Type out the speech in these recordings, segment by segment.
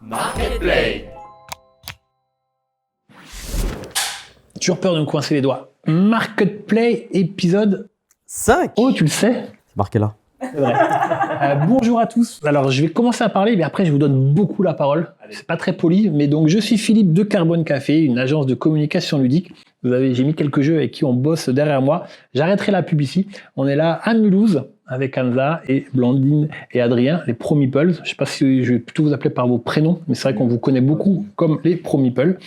Marketplay. Toujours peur de me coincer les doigts. Marketplay épisode 5. Oh, tu le sais? C'est marqué là. C'est vrai. Bonjour à tous. Alors, je vais commencer à parler, mais après, je vous donne beaucoup la parole. C'est pas très poli, mais donc, je suis Philippe de Carbone Café, une agence de communication ludique. J'ai mis quelques jeux avec qui on bosse derrière moi. J'arrêterai la pub ici. On est là à Mulhouse avec Hamza et Blandine et Adrien, les Pro Meeples. Je sais pas si je vais plutôt vous appeler par vos prénoms, mais c'est vrai qu'on vous connaît beaucoup comme les Pro Meeples.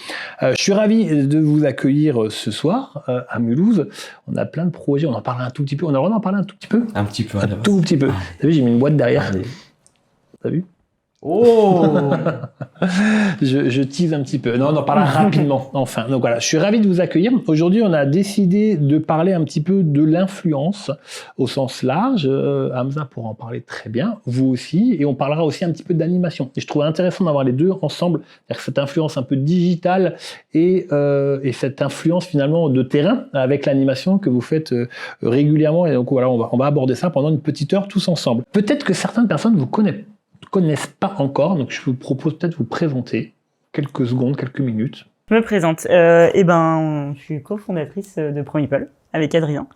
Je suis ravi de vous accueillir ce soir à Mulhouse. On a plein de projets, on en parle un tout petit peu. On a le droit d'en parler un tout petit peu? Un petit peu. Un tout petit peu. T'as vu, j'ai mis une boîte derrière. T'as vu? Oh. je tease un petit peu. Non, on en parlera rapidement, enfin. Donc voilà, je suis ravi de vous accueillir. Aujourd'hui, on a décidé de parler un petit peu de l'influence au sens large. Hamza pourra en parler très bien, vous aussi. Et on parlera aussi un petit peu d'animation. Et je trouve intéressant d'avoir les deux ensemble. C'est-à-dire cette influence un peu digitale et cette influence finalement de terrain avec l'animation que vous faites régulièrement. Et donc voilà, on va aborder ça pendant une petite heure tous ensemble. Peut-être que certaines personnes vous connaissent pas encore, donc je vous propose peut-être de vous présenter quelques secondes, quelques minutes. Je me présente. Je suis cofondatrice de Pro Meeple avec Adrien.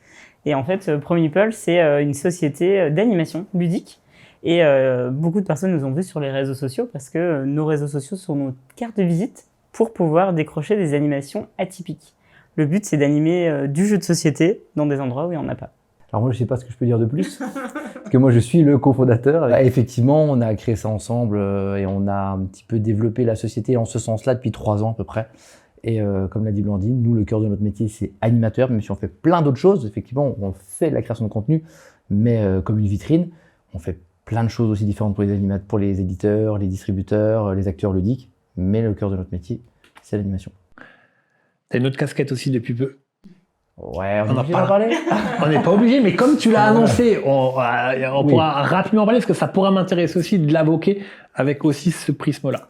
Et en fait, Pro Meeple, c'est une société d'animation ludique. Et beaucoup de personnes nous ont vus sur les réseaux sociaux parce que nos réseaux sociaux sont nos cartes de visite pour pouvoir décrocher des animations atypiques. Le but, c'est d'animer du jeu de société dans des endroits où il n'y en a pas. Alors moi, je ne sais pas ce que je peux dire de plus, parce que moi, je suis le cofondateur. Effectivement, on a créé ça ensemble et on a un petit peu développé la société en ce sens-là depuis 3 ans à peu près. Et comme l'a dit Blandine, nous, le cœur de notre métier, c'est animateur, même si on fait plein d'autres choses. Effectivement, on fait de la création de contenu, mais comme une vitrine, on fait plein de choses aussi différentes pour les éditeurs, les distributeurs, les acteurs ludiques. Mais le cœur de notre métier, c'est l'animation. T'as une autre casquette aussi depuis peu. Ouais, on en parle. Parler. On n'est pas obligé, mais comme tu l'as annoncé, on pourra rapidement en parler parce que ça pourra m'intéresser aussi de l'évoquer avec aussi ce prisme-là.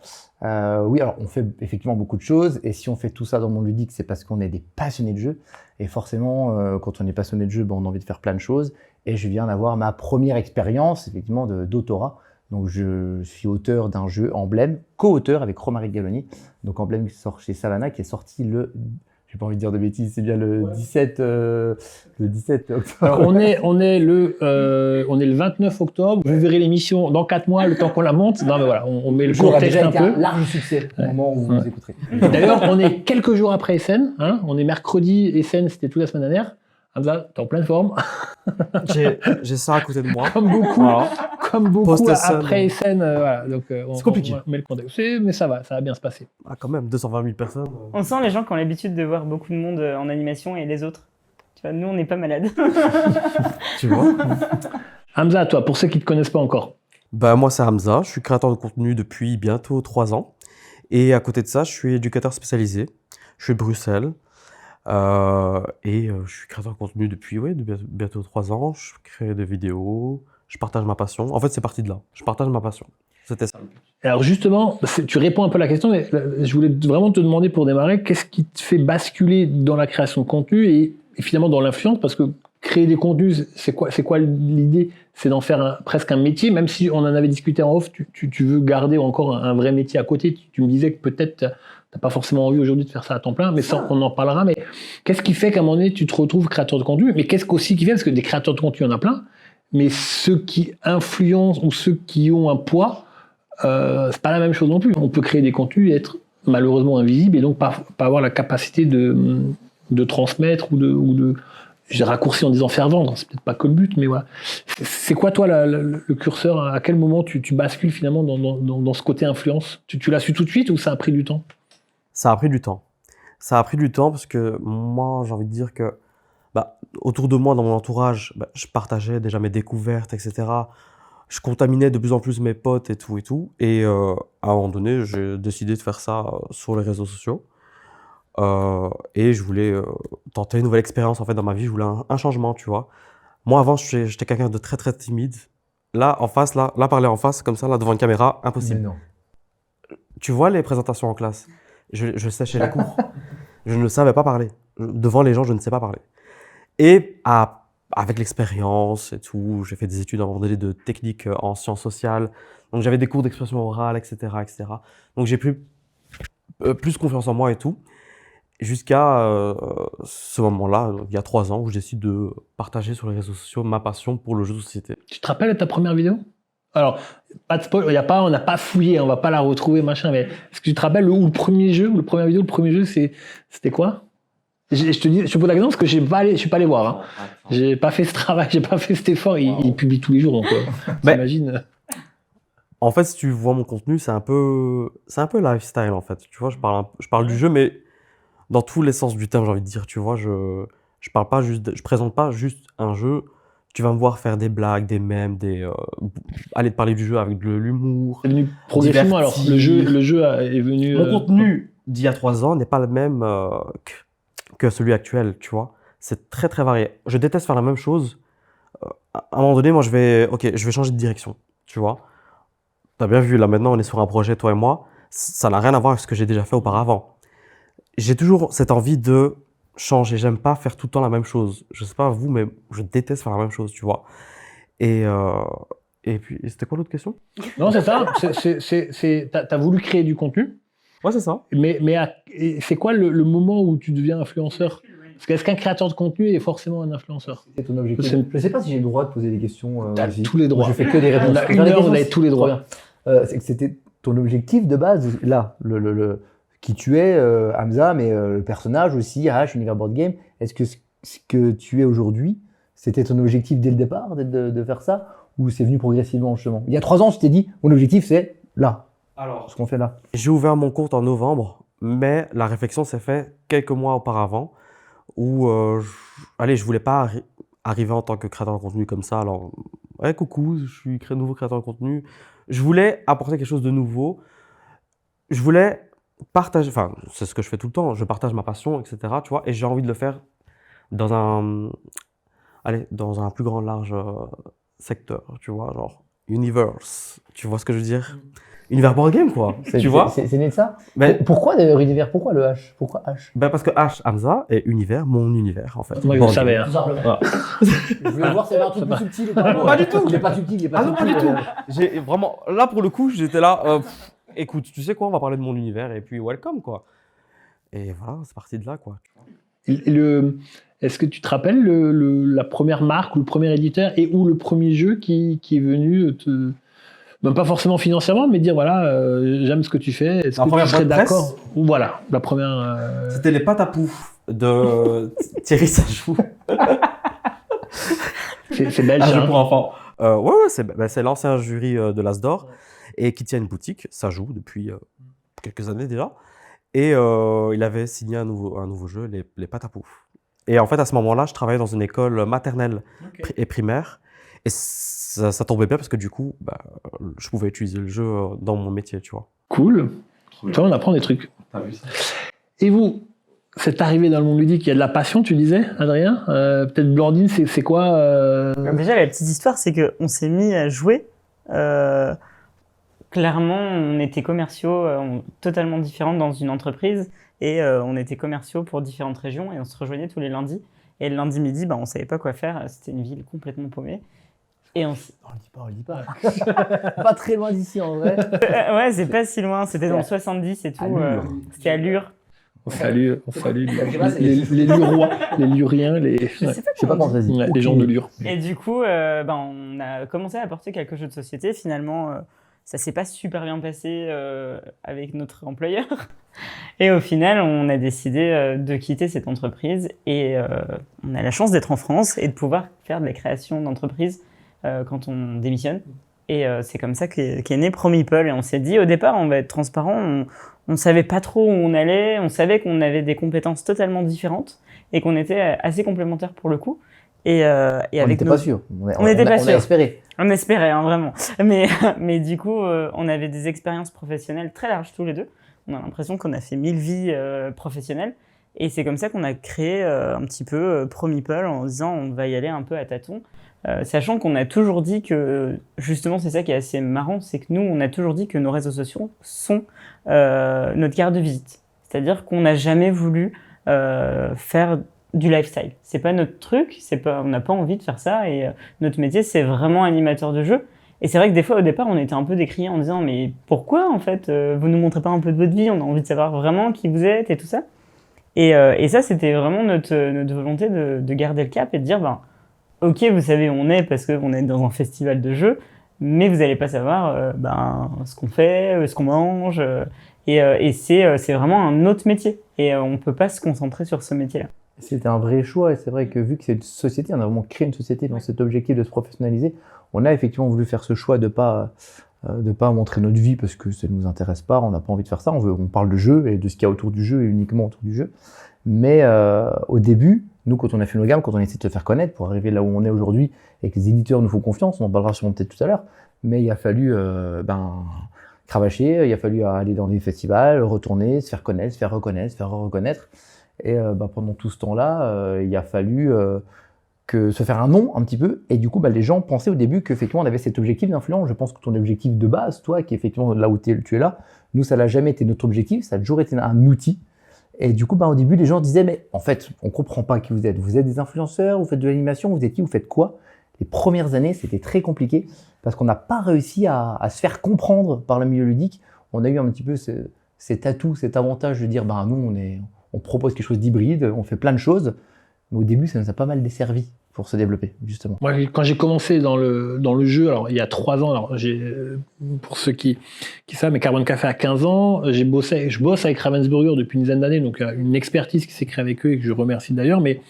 Oui, alors on fait effectivement beaucoup de choses et si on fait tout ça dans le monde ludique, c'est parce qu'on est des passionnés de jeu et forcément, quand on est passionné de jeu, on a envie de faire plein de choses et je viens d'avoir ma première expérience effectivement d'autorat. Donc je suis auteur d'un jeu Emblème, co-auteur avec Romaric Galloni. Donc Emblème qui sort chez Savannah, qui est sorti j'ai pas envie de dire de bêtises, c'est bien le 17 octobre. Alors on est le 29 octobre. Vous verrez l'émission dans 4 mois, le temps qu'on la monte. Non mais voilà, on met le contexte un peu. Un large succès au moment où vous écouterez. D'ailleurs, on est quelques jours après Essen. On est mercredi. Essen, c'était toute la semaine dernière. Hamza, t'es en pleine forme. J'ai ça à côté de moi. Comme beaucoup Post-Essen, après Essen. Voilà. Donc c'est compliqué. On met le contexte. Mais ça va bien se passer. Ah, quand même, 220 000 personnes. On sent les gens qui ont l'habitude de voir beaucoup de monde en animation et les autres. Tu vois, nous, on n'est pas malades. Tu vois. Hamza, toi, pour ceux qui ne te connaissent pas encore. Bah, moi, c'est Hamza. Je suis créateur de contenu depuis bientôt 3 ans. Et à côté de ça, je suis éducateur spécialisé. Je suis de Bruxelles. Je suis créateur de contenu depuis bientôt 3 ans. Je crée des vidéos. Je partage ma passion. En fait, c'est parti de là. Je partage ma passion. C'était ça. Alors justement, tu réponds un peu à la question, mais je voulais vraiment te demander pour démarrer, qu'est-ce qui te fait basculer dans la création de contenu et finalement dans l'influence? Parce que créer des contenus, c'est quoi l'idée? C'est d'en faire presque un métier, même si on en avait discuté en off, tu veux garder encore un vrai métier à côté. Tu me disais que peut-être t'as pas forcément envie aujourd'hui de faire ça à temps plein, mais ça, on en parlera. Mais qu'est-ce qui fait qu'à un moment donné, tu te retrouves créateur de contenu? Mais qu'est-ce qu'aussi qui fait? Parce que des créateurs de contenu, il y en a plein, mais ceux qui influencent ou ceux qui ont un poids, c'est pas la même chose non plus. On peut créer des contenus et être malheureusement invisible et donc pas avoir la capacité de transmettre ou de j'ai raccourci en disant faire vendre, c'est peut-être pas que le but, mais voilà. C'est quoi toi le curseur? À quel moment tu bascules finalement dans ce côté influence? Tu l'as su tout de suite ou ça a pris du temps? Ça a pris du temps. Ça a pris du temps parce que moi, j'ai envie de dire que autour de moi, dans mon entourage, je partageais déjà mes découvertes, etc. Je contaminais de plus en plus mes potes et tout. Et à un moment donné, j'ai décidé de faire ça sur les réseaux sociaux. Et je voulais tenter une nouvelle expérience en fait dans ma vie. Je voulais un changement, tu vois. Moi, avant, j'étais quelqu'un de très, très timide. Là, parler en face, comme ça, là, devant une caméra, impossible. Mais non. Tu vois les présentations en classe? Je séchais les cours. Je ne savais pas parler. Devant les gens, je ne sais pas parler. Et à avec l'expérience et tout, j'ai fait des études à un moment donné de technique en sciences sociales. Donc j'avais des cours d'expression orale, etc., etc. Donc j'ai plus confiance en moi et tout. Jusqu'à ce moment-là, il y a 3 ans, où je décide de partager sur les réseaux sociaux ma passion pour le jeu de société. Tu te rappelles de ta première vidéo? Alors, pas de spoil, on n'a pas fouillé, on va pas la retrouver, machin, mais est-ce que tu te rappelles le premier jeu, ou le premier vidéo, le premier jeu, c'était quoi? Je te pose la question parce que je suis pas allé voir. Hein. J'ai pas fait ce travail, j'ai pas fait cet effort. Il publie tous les jours, donc t'imagines. En fait, si tu vois mon contenu, c'est un peu lifestyle en fait. Tu vois, je parle du jeu, mais dans tous les sens du terme, j'ai envie de dire. Tu vois, je présente pas juste un jeu. Tu vas me voir faire des blagues, des mèmes, aller te parler du jeu avec de l'humour. C'est venu progressivement. Alors, le jeu est venu. Mon contenu d'il y a 3 ans n'est pas le même que celui actuel, tu vois. C'est très très varié. Je déteste faire la même chose. À un moment donné, moi, je vais changer de direction, tu vois. T'as bien vu, là maintenant, on est sur un projet, toi et moi. Ça n'a rien à voir avec ce que j'ai déjà fait auparavant. J'ai toujours cette envie de changer. J'aime pas faire tout le temps la même chose. Je sais pas vous, mais je déteste faire la même chose, tu vois. Et puis, c'était quoi l'autre question? Non, c'est ça. T'as voulu créer du contenu. Ouais, c'est ça. Mais c'est quoi le moment où tu deviens influenceur? Parce qu'est-ce qu'un créateur de contenu est forcément un influenceur? C'était ton objectif. Je sais pas si j'ai le droit de poser des questions. T'as tous les droits. Moi, je fais que des réponses. On a 1 heure, on a tous les droits. C'est que c'était ton objectif de base, là, qui tu es, Hamza, mais le personnage aussi, H, Univers Board Game. Est-ce que ce que tu es aujourd'hui, c'était ton objectif dès le départ de faire ça, ou c'est venu progressivement justement? Il y a 3 ans, tu t'es dit, mon objectif c'est là. Alors, ce qu'on fait là. J'ai ouvert mon compte en novembre, mais la réflexion s'est faite quelques mois auparavant, où je voulais pas arriver en tant que créateur de contenu comme ça. Alors, ouais, coucou, je suis nouveau créateur de contenu. Je voulais apporter quelque chose de nouveau. Je voulais partager, enfin, c'est ce que je fais tout le temps. Je partage ma passion, etc. Tu vois, et j'ai envie de le faire dans un plus grand large secteur, tu vois, genre universe. Tu vois ce que je veux dire? Univers board game, quoi. Tu vois? C'est né de ça? Mais pourquoi d'ailleurs univers? Pourquoi le H? Pourquoi H? Ben parce que H, Hamza, est univers, mon univers, en fait. Moi, je le savais. Hein. Tout simplement. Je voulais voir s'il y avait un truc plus subtil ou pas. Pas du tout. Il est pas subtil, il est pas Ah non, subtil. pas du tout. J'ai vraiment, là, pour le coup, j'étais là, écoute, tu sais quoi, on va parler de mon univers, et puis welcome, quoi. Et voilà, c'est parti de là, quoi. Est-ce que tu te rappelles la première marque ou le premier éditeur ou le premier jeu qui est venu même pas forcément financièrement, mais dire voilà, j'aime ce que tu fais, est-ce que tu serais d'accord? Ou voilà, la première. C'était les pâtes à pouf de Thierry Sajou. C'est belge. Un jeu hein. pour enfants. Ouais, c'est l'ancien jury de l'Asdor et qui tient une boutique, Sajou, depuis quelques années déjà. Et il avait signé un nouveau jeu, les pâtes à pouf. Et en fait, à ce moment-là, je travaillais dans une école maternelle et primaire. Et ça tombait bien parce que du coup, je pouvais utiliser le jeu dans mon métier, tu vois. Cool. Tu vois, on apprend des trucs. T'as vu ça? Et vous, cette arrivée dans le monde ludique, il y a de la passion, tu disais, Adrien? Peut-être Blandine, c'est quoi Déjà, la petite histoire, c'est qu'on s'est mis à jouer. Clairement, on était commerciaux totalement différents dans une entreprise et on était commerciaux pour différentes régions et on se rejoignait tous les lundis. Et le lundi midi, on savait pas quoi faire. C'était une ville complètement paumée. Et on le dit pas. Pas très loin d'ici en vrai. ouais, c'est pas si loin. C'était dans le 70 et tout. C'était à Lure. On salue les Lurois, les Luriens, Je sais pas comment ça se dit. les gens de Lure. Et du coup, on a commencé à apporter quelques jeux de société. Finalement, ça s'est pas super bien passé avec notre employeur. Et au final, on a décidé de quitter cette entreprise. Et on a la chance d'être en France et de pouvoir faire de la création d'entreprise quand on démissionne. Et c'est comme ça qu'est né ProMeeple. Et on s'est dit, au départ, on va être transparent. On savait pas trop où on allait. On savait qu'on avait des compétences totalement différentes et qu'on était assez complémentaires pour le coup. Et on n'était pas sûr. On n'était pas sûr. On a espéré. On espérait, hein, vraiment. Mais du coup, on avait des expériences professionnelles très larges tous les deux. On a l'impression qu'on a fait 1000 vies professionnelles. Et c'est comme ça qu'on a créé un petit peu ProMeeple en disant on va y aller un peu à tâtons. Sachant qu'on a toujours dit que, justement, c'est ça qui est assez marrant, c'est que nous, on a toujours dit que nos réseaux sociaux sont notre carte de visite. C'est-à-dire qu'on n'a jamais voulu faire du lifestyle. C'est pas notre truc, on n'a pas envie de faire ça et notre métier c'est vraiment animateur de jeu. Et c'est vrai que des fois au départ on était un peu décriés en disant mais pourquoi en fait vous nous montrez pas un peu de votre vie, on a envie de savoir vraiment qui vous êtes et tout ça. Et ça c'était vraiment notre volonté de garder le cap et de dire ben ok vous savez où on est parce qu'on est dans un festival de jeux, mais vous allez pas savoir ce qu'on fait, ce qu'on mange. Et c'est vraiment un autre métier. Et on peut pas se concentrer sur ce métier-là. C'était un vrai choix et c'est vrai que vu que c'est une société, on a vraiment créé une société dans cet objectif de se professionnaliser, on a effectivement voulu faire ce choix de pas montrer notre vie parce que ça ne nous intéresse pas, on n'a pas envie de faire ça, on parle de jeu et de ce qu'il y a autour du jeu et uniquement autour du jeu. Mais au début, nous quand on a fait nos gammes, quand on essaie de se faire connaître pour arriver là où on est aujourd'hui et que les éditeurs nous font confiance, on en parlera sûrement peut-être tout à l'heure, mais il a fallu cravacher, il a fallu aller dans des festivals, retourner, se faire connaître, se faire reconnaître, se faire reconnaître. Et pendant tout ce temps-là, il a fallu se faire un nom un petit peu. Et du coup, les gens pensaient au début qu'effectivement, on avait cet objectif d'influence. Je pense que ton objectif de base, toi, qui est effectivement là où tu es là, nous, ça n'a jamais été notre objectif, ça a toujours été un outil. Et du coup, au début, les gens disaient, mais en fait, on ne comprend pas qui vous êtes. Vous êtes des influenceurs, vous faites de l'animation, vous êtes qui, vous faites quoi? Les premières années, c'était très compliqué parce qu'on n'a pas réussi à se faire comprendre par le milieu ludique. On a eu un petit peu cet atout, cet avantage de dire, nous, on propose quelque chose d'hybride, on fait plein de choses. Mais au début, ça nous a pas mal desservi pour se développer, justement. Moi, quand j'ai commencé dans le jeu, alors il y a 3 ans, alors pour ceux qui savent, mais Carbone Café a 15 ans, je bosse avec Ravensburger depuis une dizaine d'années, donc une expertise qui s'est créée avec eux et que je remercie d'ailleurs, mais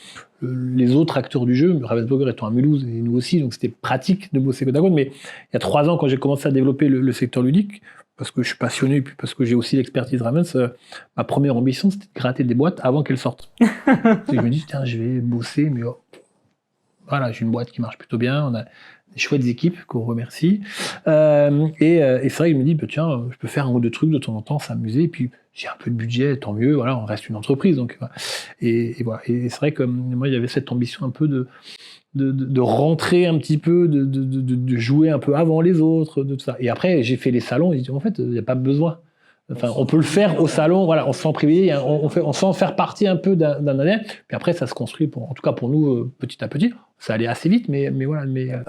les autres acteurs du jeu, Ravensburger étant à Mulhouse et nous aussi, donc c'était pratique de bosser côte à côte, mais il y a 3 ans, quand j'ai commencé à développer le secteur ludique, parce que je suis passionné et puis parce que j'ai aussi l'expertise Ravens, ma première ambition c'était de gratter des boîtes avant qu'elles sortent. Je me dis, tiens, je vais bosser, mais voilà, j'ai une boîte qui marche plutôt bien, on a des chouettes équipes qu'on remercie. Et c'est vrai que je me dis, tiens, je peux faire 1 ou 2 trucs de temps en temps, s'amuser, et puis j'ai un peu de budget, tant mieux, voilà, on reste une entreprise. Donc, et voilà. Et c'est vrai que moi, il y avait cette ambition un peu de rentrer un petit peu, de jouer un peu avant les autres, de tout ça. Et après, j'ai fait les salons, et j'ai dit, en fait, il n'y a pas besoin. Enfin, on peut le faire au salon, voilà, on se sent privilégié, on sent faire partie un peu d'un année, puis après ça se construit, en tout cas pour nous, petit à petit. Ça allait assez vite, mais voilà.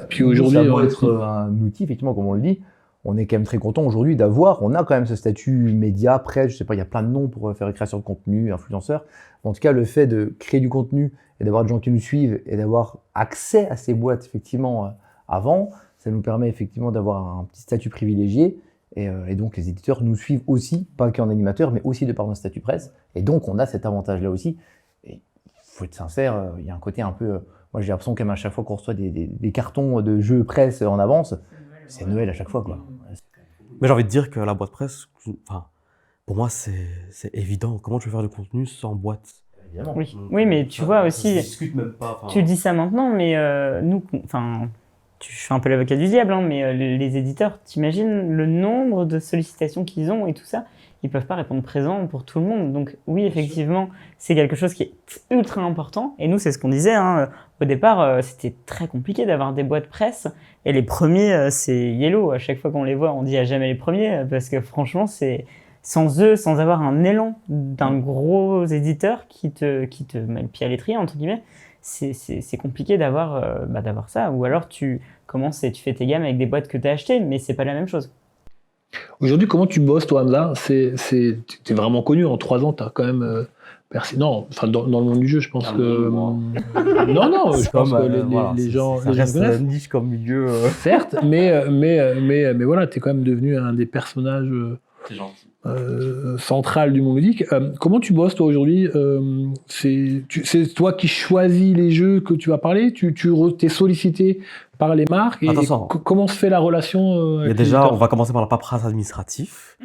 Puis aujourd'hui, ça doit être un outil, effectivement, comme on le dit. On est quand même très content aujourd'hui on a quand même ce statut média, presse, je sais pas, il y a plein de noms pour faire création de contenu, influenceur. En tout cas, le fait de créer du contenu et d'avoir des gens qui nous suivent et d'avoir accès à ces boîtes, effectivement, avant, ça nous permet effectivement d'avoir un petit statut privilégié. Et donc, les éditeurs nous suivent aussi, pas qu'en animateur, mais aussi de par notre statut presse. Et donc, on a cet avantage-là aussi. Et il faut être sincère, il y a un côté un peu... moi, j'ai l'impression qu'à chaque fois qu'on reçoit des cartons de jeux presse en avance, c'est Noël à chaque fois, quoi. Mais j'ai envie de dire que la boîte presse, pour moi, c'est évident. Comment tu veux faire du contenu sans boîte? Évidemment. Oui, mais tu vois aussi... Ça se discute même pas. Tu dis ça maintenant, mais nous... Je fais un peu l'avocat du diable, mais les éditeurs, t'imagines le nombre de sollicitations qu'ils ont et tout ça, ils peuvent pas répondre présent pour tout le monde. Donc oui, effectivement, c'est quelque chose qui est ultra important. Et nous, c'est ce qu'on disait. Au départ, c'était très compliqué d'avoir des boîtes presse. Et les premiers, c'est Yellow. À chaque fois qu'on les voit, on dit à jamais les premiers, parce que franchement, c'est sans eux, sans avoir un élan d'un gros éditeur qui te met le pied à l'étrier, entre guillemets, c'est compliqué d'avoir ça. Ou alors tu commences et tu fais tes gammes avec des boîtes que tu as achetées, mais c'est pas la même chose. Aujourd'hui, comment tu bosses, toi, Hamza? T'es vraiment connu. En 3 ans, t'as quand même percé. Non, enfin, dans le monde du jeu, je pense que. Non, je pense que les gens. Ça reste la niche comme milieu. Certes, mais voilà, t'es quand même devenu un des personnages. C'est gentil. Centrale du monde ludique. Comment tu bosses toi aujourd'hui? C'est toi qui choisis les jeux que tu vas parler? Tu t'es sollicité par les marques? Et comment se fait la relation avec déjà, on va commencer par la paperasse administrative,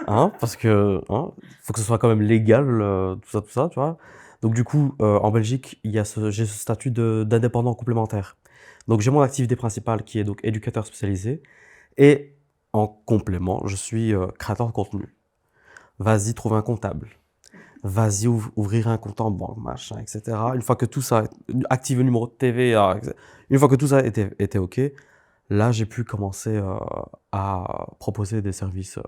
parce que faut que ce soit quand même légal, tout ça, tu vois. Donc du coup, en Belgique, j'ai ce statut d'indépendant complémentaire. Donc j'ai mon activité principale qui est donc éducateur spécialisé, et en complément, je suis créateur de contenu. Vas-y, trouve un comptable. Vas-y, ouvrir un compte en banque, machin, etc. Une fois que tout ça, active le numéro de TVA, etc. Une fois que tout ça était OK, là, j'ai pu commencer à proposer des services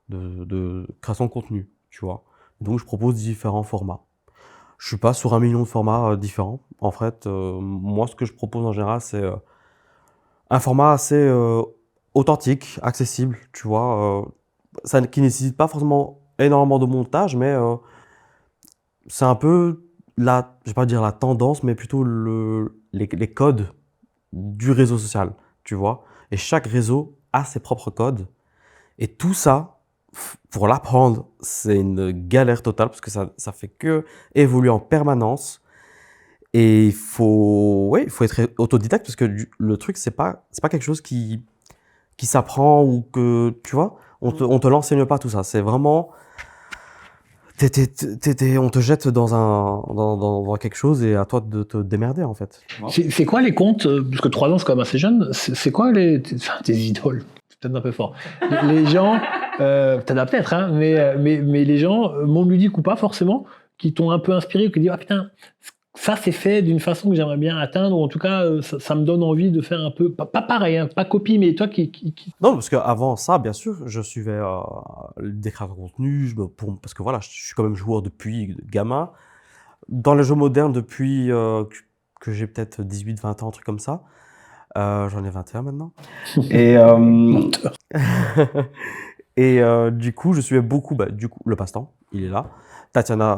de création de contenu, tu vois. Donc, je propose différents formats. Je suis pas sur 1 million de formats différents. En fait, moi, ce que je propose en général, c'est un format assez authentique, accessible, tu vois, qui nécessite pas forcément énormément de montage, mais c'est un peu je vais pas dire la tendance, mais plutôt les codes du réseau social, tu vois. Et chaque réseau a ses propres codes. Et tout ça, pour l'apprendre, c'est une galère totale parce que ça fait que évoluer en permanence. Et il faut être autodidacte parce que le truc, c'est pas quelque chose qui s'apprend ou que, tu vois, on te l'enseigne pas tout ça. C'est vraiment, on te jette dans quelque chose et à toi de te démerder, en fait. C'est quoi les comptes, parce que 3 ans c'est quand même assez jeune, c'est quoi tes idoles? C'est peut-être un peu fort. Les gens, t'en as peut-être, hein, mais les gens, monde ludique ou pas forcément, qui t'ont un peu inspiré, qui disent ah putain, ça c'est fait d'une façon que j'aimerais bien atteindre, ou en tout cas ça me donne envie de faire un peu, pas pareil, hein, pas copie, mais toi qui... Non, parce qu'avant ça, bien sûr, je suivais des créateurs de contenu, parce que voilà, je suis quand même joueur depuis gamin. Dans les jeux modernes, depuis que j'ai peut-être 18-20 ans, un truc comme ça. J'en ai 21 maintenant. Et, du coup, je suivais beaucoup, le passe-temps, il est là. Tatiana,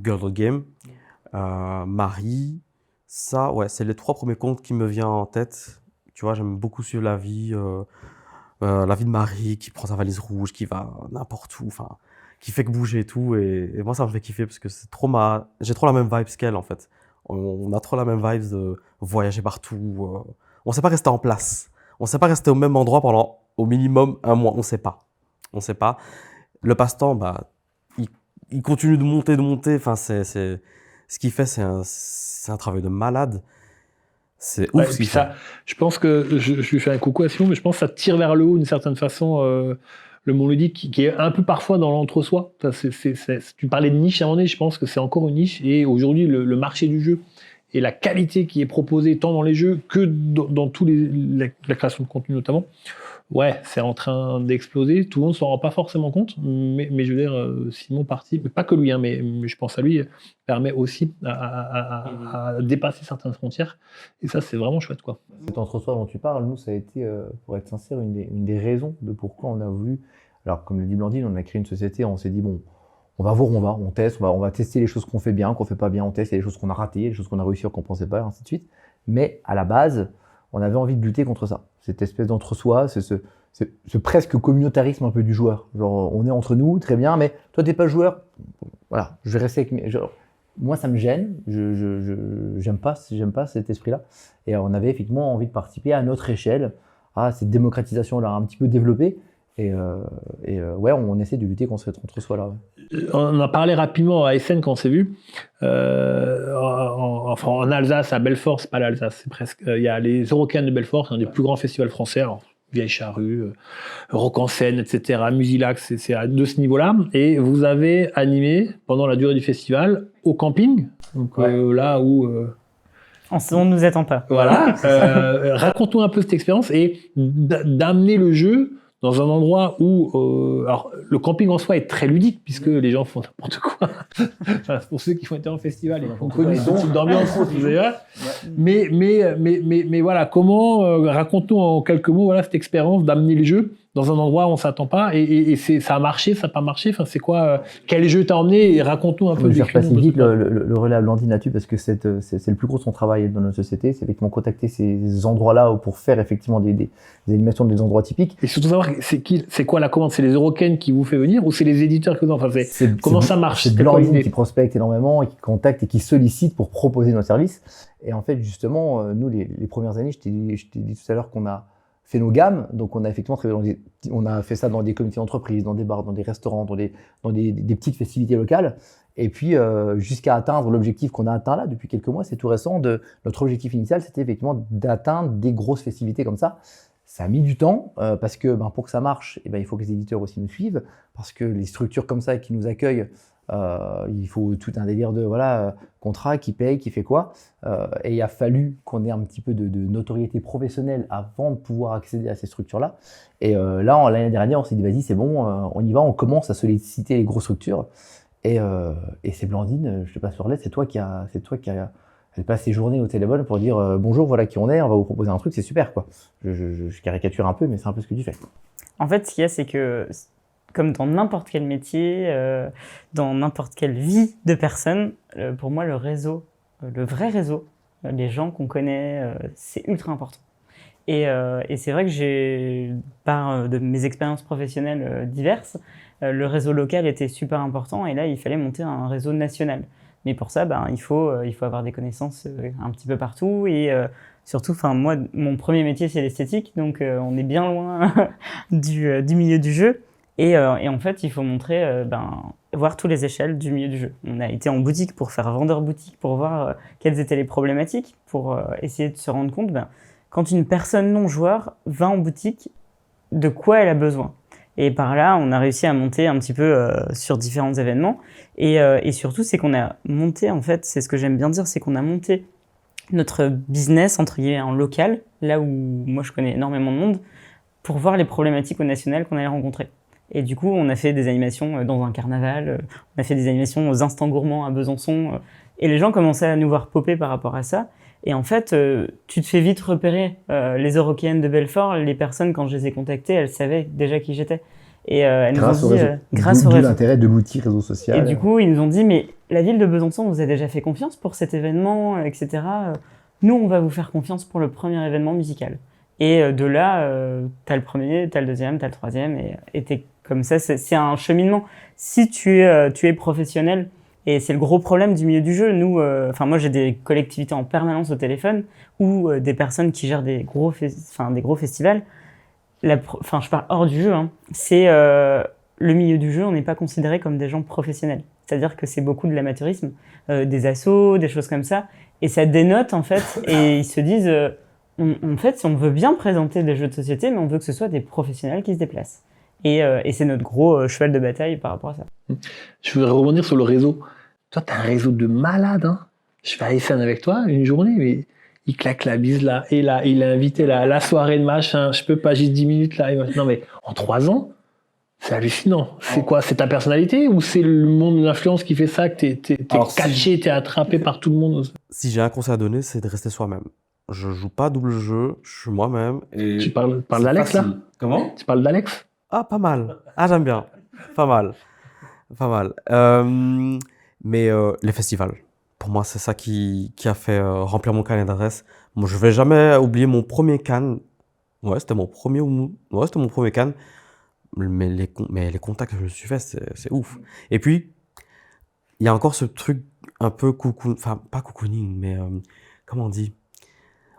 Girl of Game, Marie, ça, ouais, c'est les 3 premiers comptes qui me viennent en tête. Tu vois, j'aime beaucoup suivre la vie de Marie, qui prend sa valise rouge, qui va n'importe où, enfin, qui fait que bouger et tout. Et moi, ça me fait kiffer parce que j'ai trop la même vibe qu'elle, en fait. On a trop la même vibe de voyager partout. On sait pas rester en place. On sait pas rester au même endroit pendant au minimum 1 mois. On sait pas. Le passe-temps, il continue de monter. Enfin, ce qu'il fait, c'est un travail de malade. C'est ouf ce qu'il fait. Je pense que je lui fais un coucou à Simon, mais je pense que ça tire vers le haut d'une certaine façon le monde ludique qui est un peu parfois dans l'entre-soi. Tu parlais de niche à un moment donné, je pense que c'est encore une niche, et aujourd'hui le marché du jeu et la qualité qui est proposée tant dans les jeux que dans tous la création de contenu notamment, ouais, c'est en train d'exploser. Tout le monde ne s'en rend pas forcément compte, mais je veux dire, Simon parti, mais pas que lui, hein, mais je pense à lui, permet aussi à dépasser certaines frontières. Et ça, c'est vraiment chouette, quoi. Cet entre-soi dont tu parles, nous, ça a été, pour être sincère, une des raisons de pourquoi on a voulu. Alors, comme le dit Blandine, on a créé une société, on s'est dit, bon, on va voir où on teste, on va tester les choses qu'on fait bien, qu'on fait pas bien, on teste les choses qu'on a ratées, les choses qu'on a réussi qu'on pensait pas, et ainsi de suite. Mais à la base, on avait envie de lutter contre ça. Cette espèce d'entre-soi, c'est ce presque communautarisme un peu du joueur. Genre, on est entre nous, très bien, mais toi, t'es pas joueur. Voilà, je vais rester avec mes... Moi, ça me gêne. J'aime pas cet esprit-là. Et on avait effectivement envie de participer à notre échelle à cette démocratisation-là, un petit peu développée. Et ouais, on essaie de lutter contre cet entre-soi-là. Ouais. On a parlé rapidement à Essen quand on s'est vu. En Alsace, à Belfort, c'est pas l'Alsace, c'est presque. Il y a les Eurocaines de Belfort, c'est un des plus grands festivals français. Alors, Vieille Charrue, Rock en scène, etc. Musilac, c'est de ce niveau-là. Et vous avez animé pendant la durée du festival au camping, donc là où. On ne nous attend pas. Voilà. Raconte-nous un peu cette expérience et d'amener le jeu dans un endroit où alors le camping en soi est très ludique puisque les gens font n'importe quoi. Enfin, pour ceux qui ont été en festival et qui ont connu ce type d'ambiance, mais voilà, comment raconte-nous en quelques mots cette expérience d'amener le jeu dans un endroit où on s'attend pas et ça a marché, ça n'a pas marché. Enfin, c'est quoi quel jeu t'as emmené et raconte-nous un peu. Je vais passer vite le relais à Blandine là-dessus parce que c'est le plus gros de son travail dans notre société, c'est effectivement contacter ces endroits-là pour faire effectivement des animations des endroits typiques. Et surtout savoir c'est quoi la commande, c'est les Eurocaines qui vous fait venir ou c'est les éditeurs que vous enfin comment ça marche. C'est Blandine qui prospecte énormément et qui contacte et qui sollicite pour proposer nos services. Et en fait justement nous les premières années, je t'ai dit tout à l'heure qu'on a fait nos gammes, donc on a effectivement travaillé on a fait ça dans des comités d'entreprise, dans des bars, dans des restaurants, dans des petites festivités locales, et puis jusqu'à atteindre l'objectif qu'on a atteint là depuis quelques mois, c'est tout récent. Notre objectif initial, c'était effectivement d'atteindre des grosses festivités comme ça. Ça a mis du temps parce que pour que ça marche, il faut que les éditeurs aussi nous suivent, parce que les structures comme ça qui nous accueillent, il faut tout un délire de contrat, qui paye, qui fait quoi. Et il a fallu qu'on ait un petit peu de notoriété professionnelle avant de pouvoir accéder à ces structures-là. Et là, l'année dernière, on s'est dit, vas-y, c'est bon, on y va, on commence à solliciter les grosses structures. Et c'est Blandine, je te passe sur l'aide, c'est toi qui a, elle passe ses journées au téléphone pour dire bonjour, voilà qui on est, on va vous proposer un truc, c'est super quoi. Je caricature un peu, mais c'est un peu ce que tu fais. En fait, ce qu'il y a, c'est que, comme dans n'importe quel métier, dans n'importe quelle vie de personne, pour moi, le réseau, le vrai réseau, les gens qu'on connaît, c'est ultra important. Et c'est vrai que par de mes expériences professionnelles diverses, le réseau local était super important et là, il fallait monter un réseau national. Mais pour ça, il faut avoir des connaissances un petit peu partout et surtout, moi, mon premier métier, c'est l'esthétique, donc on est bien loin du milieu du jeu. Et en fait, il faut montrer, voir toutes les échelles du milieu du jeu. On a été en boutique pour faire vendeur boutique, pour voir quelles étaient les problématiques, pour essayer de se rendre compte, quand une personne non-joueur va en boutique, de quoi elle a besoin. Et par là, on a réussi à monter un petit peu sur différents événements. Et surtout, c'est qu'on a monté, en fait, c'est ce que j'aime bien dire, c'est qu'on a monté notre business, entre guillemets, en local, là où moi je connais énormément de monde, pour voir les problématiques au national qu'on allait rencontrer. Et du coup, on a fait des animations dans un carnaval, on a fait des animations aux Instants Gourmands à Besançon, et les gens commençaient à nous voir popper par rapport à ça. Et en fait, tu te fais vite repérer. Les Eurokéennes de Belfort, les personnes, quand je les ai contactées, elles savaient déjà qui j'étais. Et elles nous ont dit, grâce au réseau. L'intérêt de l'outil réseau social. Et du coup, ils nous ont dit, mais la ville de Besançon vous a déjà fait confiance pour cet événement, etc. Nous, on va vous faire confiance pour le premier événement musical. Et de là, t'as le premier, t'as le deuxième, t'as le troisième, et t'es comme ça. C'est un cheminement. Si tu es professionnel, et c'est le gros problème du milieu du jeu. Nous, moi, j'ai des collectivités en permanence au téléphone ou des personnes qui gèrent des gros festivals. Je parle hors du jeu. C'est le milieu du jeu, on n'est pas considéré comme des gens professionnels. C'est-à-dire que c'est beaucoup de l'amateurisme, des assos, des choses comme ça. Et ça dénote, en fait. Et ils se disent, en fait, on veut bien présenter des jeux de société, mais on veut que ce soit des professionnels qui se déplacent. Et c'est notre gros cheval de bataille par rapport à ça. Je voudrais rebondir sur le réseau. Toi, t'as un réseau de malades, hein. Je fais Aysen avec toi une journée, mais il claque la bise là, et là, il a invité la soirée de machin, je peux pas, j'ai 10 minutes là. Non, mais en 3 ans, c'est hallucinant. C'est quoi? C'est ta personnalité ou c'est le monde de l'influence qui fait ça, que t'es catché, t'es attrapé par tout le monde? Si j'ai un conseil à donner, c'est de rester soi-même. Je joue pas double jeu, je suis moi-même. Et tu parles d'Alex là? Comment? Tu parles d'Alex? Ah, pas mal. Ah, j'aime bien. Pas mal. Pas mal. Mais les festivals, pour moi, c'est ça qui a fait remplir mon carnet d'adresses. Moi, je vais jamais oublier mon premier Cannes. Ouais, c'était mon premier Cannes. Mais les contacts que je me suis fait, c'est ouf. Et puis, il y a encore ce truc un peu coucou, enfin, pas cocooning, mais comment on dit?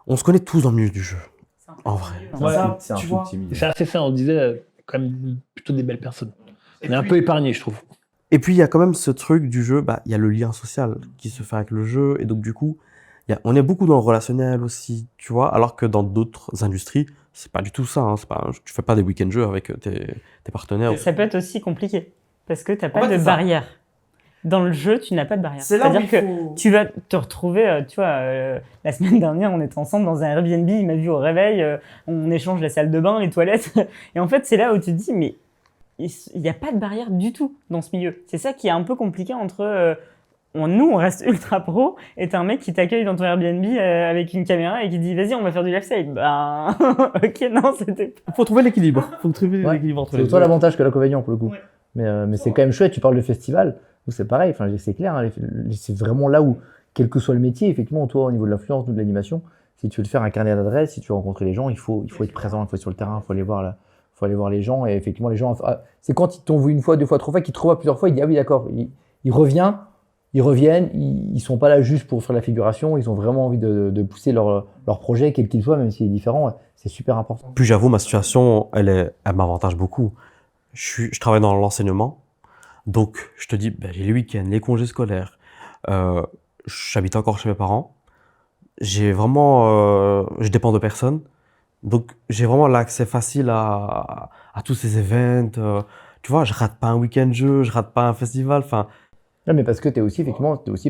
On se connaît tous dans le milieu du jeu. En vrai. Ouais, c'est un tu peu vois. timide. C'est assez ça, on disait quand même plutôt des belles personnes. On est un peu épargné, je trouve. Et puis, il y a quand même ce truc du jeu, il y a le lien social qui se fait avec le jeu. Et donc, du coup, on est beaucoup dans le relationnel aussi, tu vois, alors que dans d'autres industries, c'est pas du tout ça. Tu fais pas des week-end jeux avec tes partenaires. Ça peut être aussi compliqué, parce que t'as pas de barrière. Dans le jeu, tu n'as pas de barrière. C'est-à-dire que tu vas te retrouver, tu vois, la semaine dernière, on était ensemble dans un Airbnb, il m'a vu au réveil, on échange la salle de bain, les toilettes. Et en fait, c'est là où tu te dis, mais il n'y a pas de barrière du tout dans ce milieu. C'est ça qui est un peu compliqué entre... nous, on reste ultra pro, et t'as un mec qui t'accueille dans ton Airbnb avec une caméra et qui dit « Vas-y, on va faire du lifestyle ». Ok, non, c'était... Faut trouver l'équilibre. Faut trouver l'équilibre entre les deux. C'est autant l'avantage que l'inconvénient pour le coup. Ouais. Mais c'est quand même chouette, tu parles de festival, où c'est pareil, c'est clair, c'est vraiment là où, quel que soit le métier, effectivement, toi, au niveau de l'influence ou de l'animation, si tu veux te faire un carnet d'adresses, si tu veux rencontrer les gens, il faut être présent, il faut être sur le terrain, il faut aller voir les gens, et effectivement, les gens, c'est quand ils t'ont vu une fois, 2 fois, 3 fois, qu'ils te revoient plusieurs fois, ils disent « Ah oui, d'accord, ils reviennent, ils sont pas là juste pour faire la figuration, ils ont vraiment envie de pousser leur projet, quel qu'il soit, même s'il est différent, c'est super important. » Puis j'avoue, ma situation, elle m'avantage beaucoup. Je travaille dans l'enseignement, donc je te dis, j'ai les week-ends, les congés scolaires, j'habite encore chez mes parents, j'ai vraiment, je dépends de personne, donc j'ai vraiment l'accès facile à tous ces événements. Tu vois, je rate pas un week-end jeu, je rate pas un festival, enfin. Non, mais parce que t'es aussi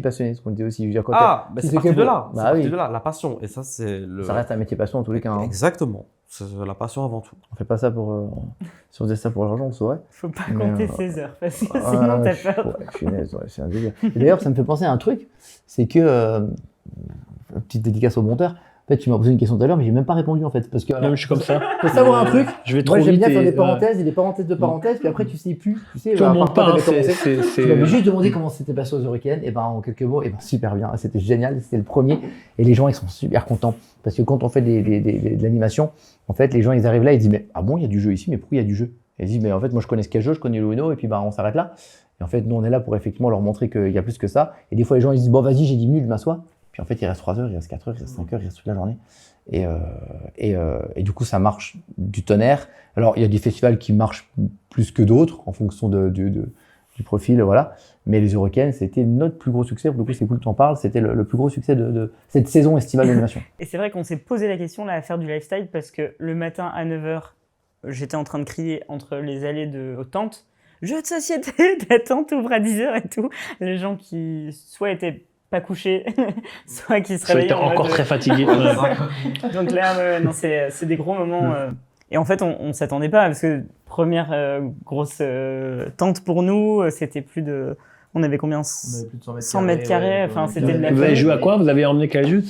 passionné, ce qu'on dit aussi. Je veux dire, C'est parti de là, bah oui. de là, la passion, et ça c'est le. Ça reste un métier passion en tous les cas. Hein. Exactement. c'est la passion avant tout. On fait pas ça pour. Si on faisait ça pour l'argent, on saurait. Faut pas Mais, compter ses heures, parce que sinon t'as peur. Ouais, punaise, ouais, c'est un délire. Et d'ailleurs, ça me fait penser à un truc, c'est que. Petite dédicace au monteur. En fait, tu m'as posé une question tout à l'heure, mais j'ai même pas répondu en fait. Parce que. Même je suis comme ça. Faut savoir un truc. Je vais trop Moi, j'aime vite bien faire et, des parenthèses et des parenthèses de parenthèses, puis après, tu sais plus. Tu sais, Tout le à monde part quand pas, hein, t'avais commencé. c'est- Tu m'avais juste demandé comment c'était passé aux Hurricanes, et ben en quelques mots, et ben super bien, c'était génial, c'était le premier, et les gens ils sont super contents, parce que quand on fait de l'animation, en fait les gens ils arrivent là, ils disent mais ah bon il y a du jeu ici, mais pourquoi il y a du jeu? Et ils disent mais en fait moi je connais ce qu'est le jeu, je connais le Uno, et puis ben on s'arrête là. Et en fait nous on est là pour effectivement leur montrer qu'il y a plus que ça, et des fois les gens ils disent bon vas-y j'ai 10 minutes, je m'assois, puis en fait il reste 3 heures, il reste 4 heures, il reste 5 heures, il reste toute la journée. Et du coup, ça marche du tonnerre. Alors, il y a des festivals qui marchent plus que d'autres en fonction du profil, voilà. Mais les Hurricanes, c'était notre plus gros succès. Pour le coup, c'est cool que tu en parles. C'était le plus gros succès de cette saison estivale d'animation. Et c'est vrai qu'on s'est posé la question là à faire du lifestyle parce que le matin à 9h, j'étais en train de crier entre les allées aux tentes. Jeu de société, ta tente ouvre à 10h et tout. Les gens qui soit étaient pas couchés, soit qui se Ça a été réveillaient en encore mode, très fatigué. Donc là, non, c'est des gros moments. Et en fait, on s'attendait pas parce que première grosse tente pour nous, c'était plus de. On avait combien? 100 mètres carrés. Enfin, c'était de la. Vous avez joué à quoi? Vous avez emmené quel jeu?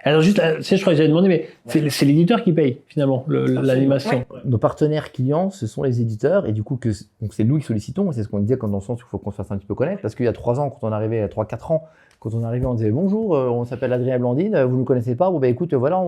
Alors juste, je crois que j'avais demandé, mais c'est l'éditeur qui paye finalement l'animation. Ouais. Nos partenaires clients, ce sont les éditeurs, et du coup, donc c'est nous qui sollicitons. C'est ce qu'on disait dans le sens où il faut qu'on se fasse un petit peu connaître, parce qu'il y a 3 ans, quand on arrivait, il y a 3-4 ans, quand on arrivait, on disait bonjour, on s'appelle Adrien Blandine, vous ne nous connaissez pas, bon bah écoute, voilà,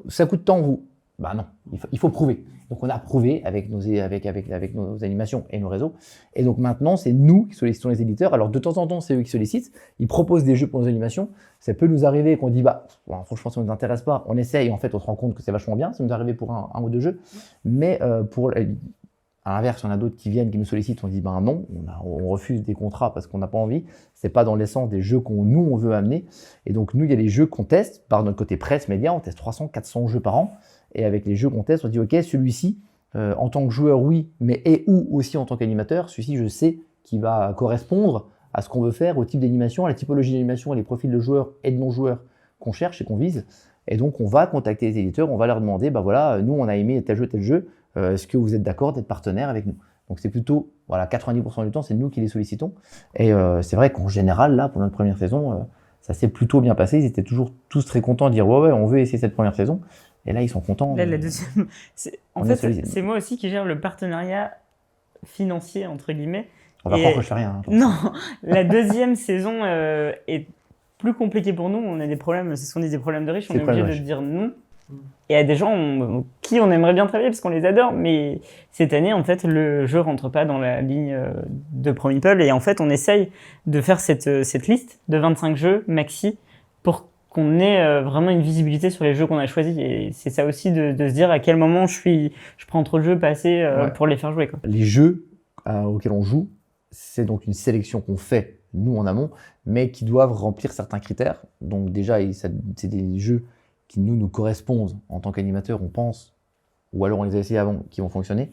ça coûte tant vous. Bah non, il faut prouver. Donc on a prouvé avec nos animations et nos réseaux. Et donc maintenant, c'est nous qui sollicitons les éditeurs. Alors de temps en temps, c'est eux qui sollicitent. Ils proposent des jeux pour nos animations. Ça peut nous arriver qu'on dit bah franchement, ça ne nous intéresse pas. On essaye. En fait, on se rend compte que c'est vachement bien. Ça nous arrive pour un ou deux jeux. Mais à l'inverse, il y en a d'autres qui viennent, qui nous sollicitent. On dit ben non, on refuse des contrats parce qu'on n'a pas envie. C'est pas dans l'essence des jeux on veut amener. Et donc nous, il y a des jeux qu'on teste par notre côté presse média. On teste 300-400 jeux par an. Et avec les jeux qu'on teste, on dit ok, celui-ci, en tant que joueur, oui, mais ou aussi en tant qu'animateur, celui-ci, je sais qu'il va correspondre à ce qu'on veut faire, au type d'animation, à la typologie d'animation et les profils de joueurs et de non-joueurs qu'on cherche et qu'on vise. Et donc, on va contacter les éditeurs, on va leur demander, bah voilà, nous, on a aimé tel jeu, est-ce que vous êtes d'accord d'être partenaire avec nous? Donc, c'est plutôt, voilà, 90% du temps, c'est nous qui les sollicitons. Et c'est vrai qu'en général, là, pour notre première saison, ça s'est plutôt bien passé. Ils étaient toujours tous très contents de dire, ouais, on veut essayer cette première saison. Et là, ils sont contents. Là, la deuxième. En fait, c'est moi aussi qui gère le partenariat financier, entre guillemets. On va croire que je fais rien. Hein, non, la deuxième saison est plus compliquée pour nous. On a des problèmes, c'est ce qu'on dit, des problèmes de riches. On est obligé de dire non. Et à des gens qui on aimerait bien travailler parce qu'on les adore. Mais cette année, en fait, le jeu rentre pas dans la ligne de ProMeeple. Et en fait, on essaye de faire cette liste de 25 jeux maxi pour qu'on ait vraiment une visibilité sur les jeux qu'on a choisis. Et c'est ça aussi de se dire à quel moment je prends trop de jeux, pas assez pour les faire jouer, quoi. Les jeux auxquels on joue, c'est donc une sélection qu'on fait, nous, en amont, mais qui doivent remplir certains critères. Donc déjà, c'est des jeux qui nous correspondent en tant qu'animateur, on pense, ou alors on les a essayés avant, qui vont fonctionner.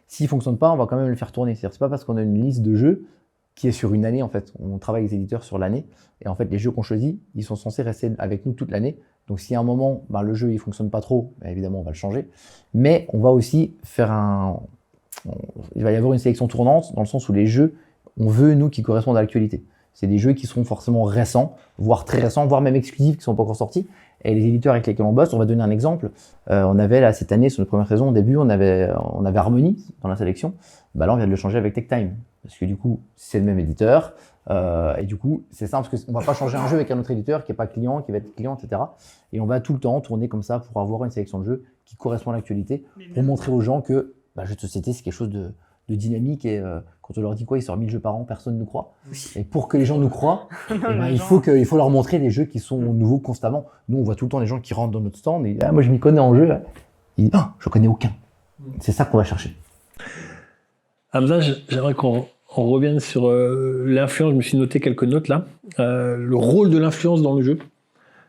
S'ils ne fonctionnent pas, on va quand même le faire tourner. C'est-à-dire, c'est pas parce qu'on a une liste de jeux qui est sur une année, en fait. On travaille avec les éditeurs sur l'année. Et en fait, les jeux qu'on choisit, ils sont censés rester avec nous toute l'année. Donc, si à un moment, le jeu, il fonctionne pas trop, évidemment, on va le changer. Mais on va aussi faire il va y avoir une sélection tournante, dans le sens où les jeux, on veut, nous, qui correspondent à l'actualité. C'est des jeux qui seront forcément récents, voire très récents, voire même exclusifs, qui ne sont pas encore sortis. Et les éditeurs avec lesquels on bosse, on va donner un exemple. On avait, là, cette année, sur notre première saison, au début, on avait Harmony dans la sélection. Là, on vient de le changer avec TechTime. Parce que du coup, c'est le même éditeur. Et du coup, c'est simple, parce qu'on ne va pas changer un jeu avec un autre éditeur qui n'est pas client, qui va être client, etc. Et on va tout le temps tourner comme ça pour avoir une sélection de jeux qui correspond à l'actualité, pour montrer aux gens que jeu de société, c'est quelque chose de dynamique. Et quand on leur dit quoi, il sort 1000 jeux par an, personne ne nous croit. Et pour que les gens nous croient, il faut leur montrer des jeux qui sont nouveaux constamment. Nous, on voit tout le temps les gens qui rentrent dans notre stand et moi, je m'y connais en jeu. Ils disent, je connais aucun. C'est ça qu'on va chercher. Hamza, j'aimerais qu'on revienne sur l'influence. Je me suis noté quelques notes là. Le rôle de l'influence dans le jeu.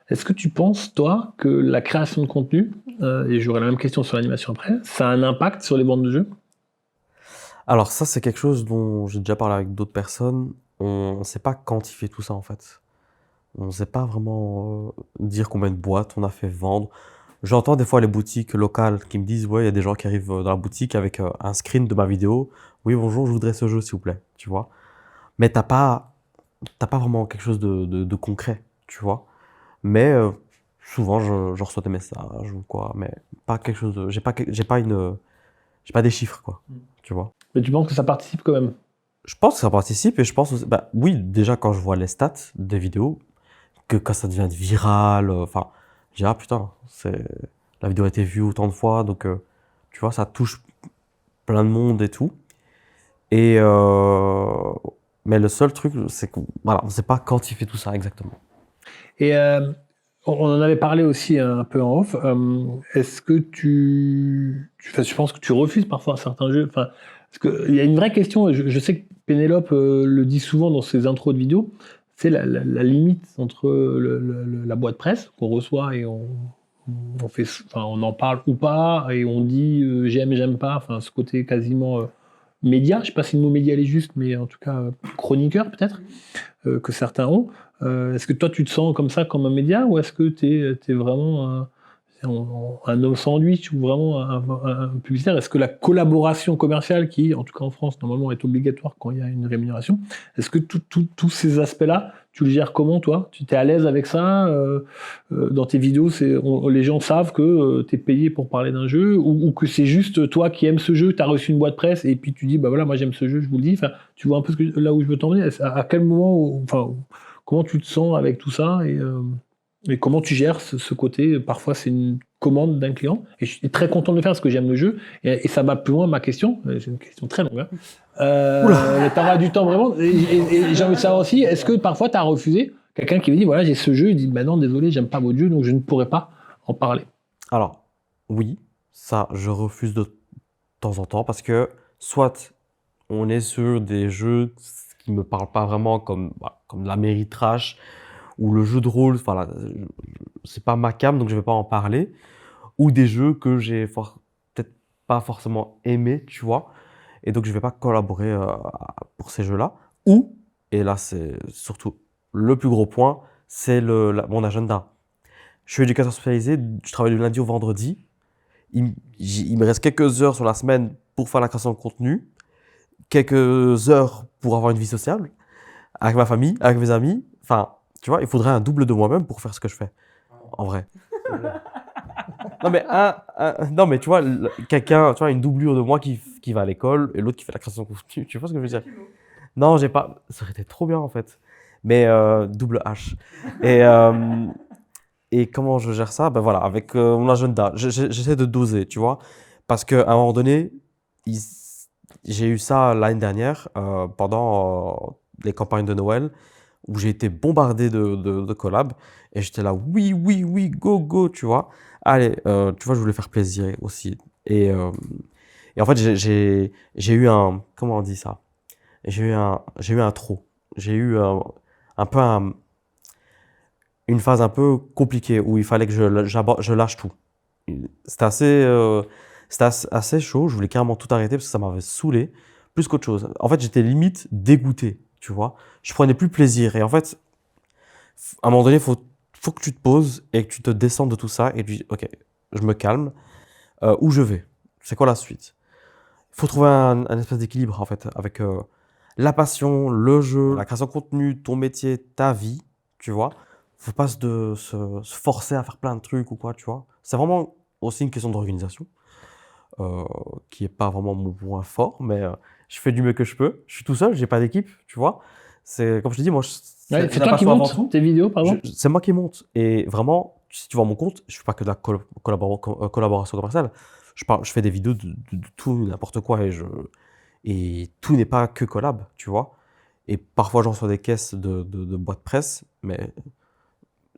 Est-ce que tu penses, toi, que la création de contenu, et j'aurai la même question sur l'animation après, ça a un impact sur les bandes de jeu? Alors ça, c'est quelque chose dont j'ai déjà parlé avec d'autres personnes. On ne sait pas quantifier tout ça, en fait. On ne sait pas vraiment dire combien de boîtes on a fait vendre. j'entends des fois les boutiques locales qui me disent, ouais, il y a des gens qui arrivent dans la boutique avec un screen de ma vidéo. Oui, bonjour, je voudrais ce jeu, s'il vous plaît, tu vois. Mais t'as pas vraiment quelque chose de concret, tu vois. Mais souvent, je reçois des messages ou quoi, mais pas quelque chose de... J'ai pas des chiffres, quoi, tu vois. Mais tu penses que ça participe quand même? Je pense que ça participe et je pense aussi, bah, oui, déjà quand je vois les stats des vidéos, que quand ça devient viral, enfin, je dis, ah putain, la vidéo a été vue autant de fois, donc tu vois, ça touche plein de monde et tout. Et mais le seul truc, c'est que voilà, on ne sait pas quantifier tout ça exactement. Et on en avait parlé aussi un peu en off. Est-ce que enfin, je pense que tu refuses parfois certains jeux. Enfin, parce qu'il y a une vraie question. Je sais que Pénélope le dit souvent dans ses intros de vidéos. C'est la limite entre la boîte presse qu'on reçoit et on fait, enfin, on en parle ou pas et on dit j'aime pas. Enfin, ce côté quasiment média. Je sais pas si le mot média est juste, mais en tout cas chroniqueur peut-être que certains ont. Est-ce que toi tu te sens comme ça, comme un média, ou est-ce que tu es vraiment un homme sandwich ou vraiment un publicitaire? Est-ce que la collaboration commerciale, qui en tout cas en France normalement est obligatoire quand il y a une rémunération, est-ce que tous ces aspects-là, tu le gères comment toi? Tu es à l'aise avec ça? Dans tes vidéos, les gens savent que tu es payé pour parler d'un jeu, ou que c'est juste toi qui aimes ce jeu, tu as reçu une boîte presse et puis tu dis bah voilà, moi j'aime ce jeu, je vous le dis. Enfin, tu vois un peu là où je veux t'emmener. À quel moment, enfin, comment tu te sens avec tout ça, et comment tu gères ce côté? Parfois, c'est une commande d'un client, et je suis très content de le faire parce que j'aime le jeu, et ça va plus loin ma question. C'est une question très longue. Hein. Tu auras du temps vraiment. Et j'ai envie de savoir aussi, est-ce que parfois tu as refusé quelqu'un qui me dit voilà, j'ai ce jeu, il dit bah non, désolé, j'aime pas votre jeu, donc je ne pourrais pas en parler? Alors, oui, ça, je refuse de temps en temps parce que soit on est sur des jeux qui me parlent pas vraiment comme la mairie trash ou le jeu de rôle, voilà, c'est pas ma came donc je vais pas en parler, ou des jeux que j'ai peut-être pas forcément aimé, tu vois, et donc je vais pas collaborer pour ces jeux-là. Ou, et là c'est surtout le plus gros point, c'est mon agenda. Je suis éducateur spécialisé, je travaille du lundi au vendredi. Il me reste quelques heures sur la semaine pour faire la création de contenu, quelques heures pour avoir une vie sociale, avec ma famille, avec mes amis. Enfin, tu vois, il faudrait un double de moi-même pour faire ce que je fais, en vrai. Non, mais tu vois, quelqu'un, tu vois, une doublure de moi qui va à l'école et l'autre qui fait la création de contenu. Tu vois ce que je veux dire? Non, j'ai pas. Ça aurait été trop bien, en fait. Mais double H. Et comment je gère ça? Ben voilà, avec mon agenda, j'essaie de doser, tu vois. Parce qu'à un moment donné, j'ai eu ça l'année dernière, pendant les campagnes de Noël, où j'ai été bombardé de collabs. Et j'étais là, oui, oui, oui, go, go, tu vois. Allez, tu vois, je voulais faire plaisir aussi. Et en fait, j'ai eu un... Comment on dit ça? J'ai eu un trop. J'ai eu un peu une phase un peu compliquée où il fallait que je lâche tout. C'était assez chaud, je voulais carrément tout arrêter parce que ça m'avait saoulé, plus qu'autre chose. En fait, j'étais limite dégoûté, tu vois. Je prenais plus plaisir. Et en fait, à un moment donné, faut que tu te poses et que tu te descendes de tout ça et tu dis, ok, je me calme, où je vais? C'est quoi la suite? Il faut trouver un espèce d'équilibre, en fait, avec la passion, le jeu, la création de contenu, ton métier, ta vie, tu vois. Faut pas se forcer à faire plein de trucs ou quoi, tu vois. C'est vraiment aussi une question d'organisation, qui est pas vraiment mon point fort, mais je fais du mieux que je peux. Je suis tout seul, j'ai pas d'équipe, tu vois. C'est comme je te dis, moi, c'est toi qui montes tes vidéos, par exemple? C'est moi qui monte. Et vraiment, si tu vois mon compte, je fais pas que de la collaboration commerciale. Je fais des vidéos de tout, n'importe quoi, et tout n'est pas que collab, tu vois. Et parfois, j'en reçois des caisses de boîtes presse, mais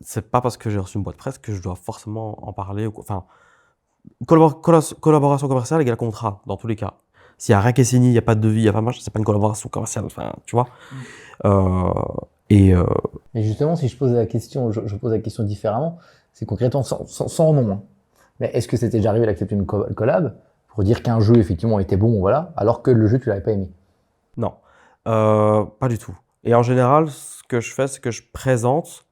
c'est pas parce que j'ai reçu une boîte presse que je dois forcément en parler. Enfin, collaboration commerciale égale contrat, dans tous les cas. S'il n'y a rien qui est signé, il n'y a pas de devis, il n'y a pas de machin, c'est pas une collaboration commerciale, enfin, tu vois. Et justement, si je pose la question, je pose la question différemment, c'est concrètement sans nom. Hein. Mais est-ce que c'était déjà arrivé d'accepter une collab pour dire qu'un jeu effectivement était bon, voilà, alors que le jeu tu l'avais pas aimé? Non, pas du tout. Et en général, ce que je fais, c'est que je présente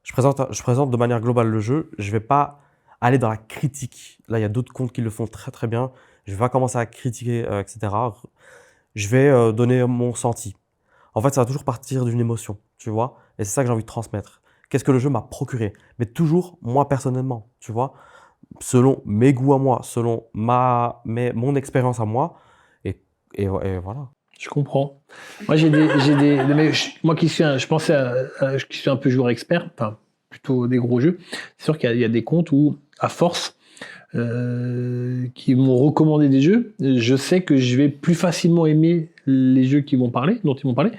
de manière globale le jeu. Je vais pas aller dans la critique. Là, il y a d'autres comptes qui le font très très bien. Je vais pas commencer à critiquer, etc. Je vais donner mon ressenti. En fait, ça va toujours partir d'une émotion, tu vois. Et c'est ça que j'ai envie de transmettre. Qu'est-ce que le jeu m'a procuré? Mais toujours moi personnellement, tu vois. Selon mes goûts à moi, selon mon expérience à moi. Et voilà. Je comprends. Moi, moi qui suis qui suis un peu joueur expert, enfin, plutôt des gros jeux, c'est sûr qu'il y a des comptes où, à force, qui m'ont recommandé des jeux, je sais que je vais plus facilement aimer les jeux dont ils vont parler,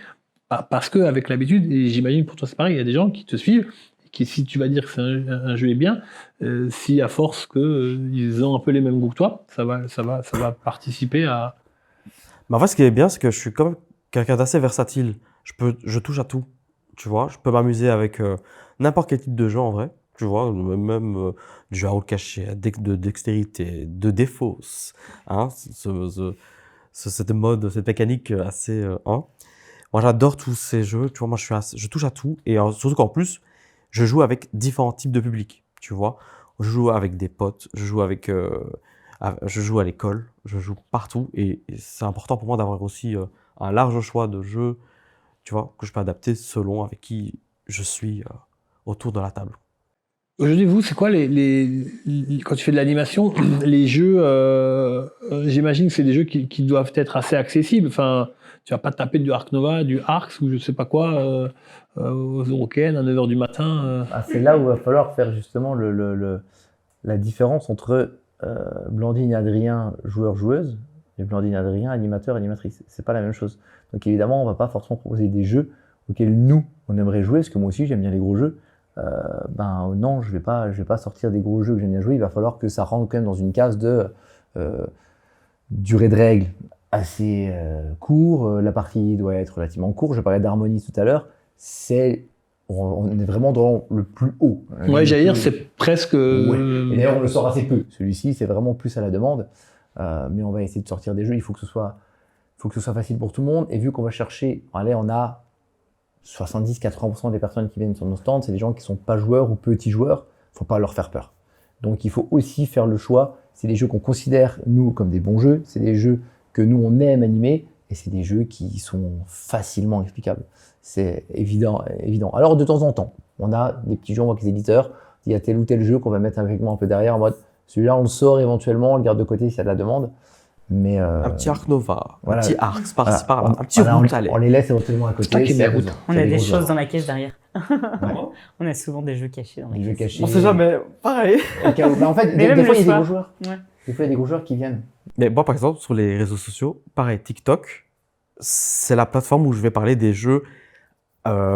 parce que avec l'habitude, et j'imagine pour toi c'est pareil, il y a des gens qui te suivent, qui si tu vas dire que un jeu est bien, si à force que ils ont un peu les mêmes goûts que toi, ça va participer à. Mais en fait, ce qui est bien, c'est que je suis comme quelqu'un d'assez versatile. Je touche à tout, tu vois. Je peux m'amuser avec n'importe quel type de jeu en vrai, tu vois. Même du jeu à rôle caché, de dextérité, de défausse, hein. Cette mode, cette mécanique assez, hein. Moi, j'adore tous ces jeux, tu vois. Moi, je touche à tout. Et surtout qu'en plus, je joue avec différents types de publics, tu vois. Je joue avec des potes, je joue à l'école, je joue partout et c'est important pour moi d'avoir aussi un large choix de jeux, tu vois, que je peux adapter selon avec qui je suis autour de la table. Aujourd'hui, vous, c'est quoi quand tu fais de l'animation, les jeux, j'imagine que c'est des jeux qui doivent être assez accessibles. Enfin, tu vas pas taper du Ark Nova, du Arx ou je sais pas quoi aux Eurocaines à 9h du matin. C'est là où il va falloir faire justement la différence entre Blandine et Adrien, joueur-joueuse, et Blandine et Adrien, animateur-animatrice. C'est pas la même chose. Donc évidemment, on va pas forcément proposer des jeux auxquels nous, on aimerait jouer, parce que moi aussi, j'aime bien les gros jeux. Non, je vais pas sortir des gros jeux que j'aime bien jouer. Il va falloir que ça rentre quand même dans une case de durée de règle assez court. La partie doit être relativement courte. Je parlais d'harmonie tout à l'heure. On est vraiment dans le plus haut. Ouais, j'allais dire, c'est presque. Ouais. Et d'ailleurs, on le sort assez peu. Celui-ci, c'est vraiment plus à la demande. Mais on va essayer de sortir des jeux. Il faut que ce soit facile pour tout le monde. Et vu qu'on va chercher, allez, on a 70-80% des personnes qui viennent sur nos stands, c'est des gens qui sont pas joueurs ou petits joueurs. Faut pas leur faire peur. Donc, il faut aussi faire le choix. C'est des jeux qu'on considère, nous, comme des bons jeux. C'est des jeux que nous, on aime animer. Et c'est des jeux qui sont facilement explicables. C'est évident. Alors, de temps en temps, on a des petits jeux, on voit que les éditeurs, il y a tel ou tel jeu qu'on va mettre avec moi un peu derrière en mode, celui-là, on le sort éventuellement, on le garde de côté s'il y a de la demande. Mais un petit Ark Nova, voilà, un petit Arx par-ci voilà, par-là, un petit route. On les laisse éventuellement à côté. qui est bien. On a des choses dans la caisse derrière. On a souvent des jeux cachés dans la caisse. Cachés. On sait jamais, pareil. En fait, des fois, il y a des gros joueurs. Ouais. Des fois, il y a des gros joueurs qui viennent. Mais moi, par exemple, sur les réseaux sociaux, pareil, TikTok, c'est la plateforme où je vais parler des jeux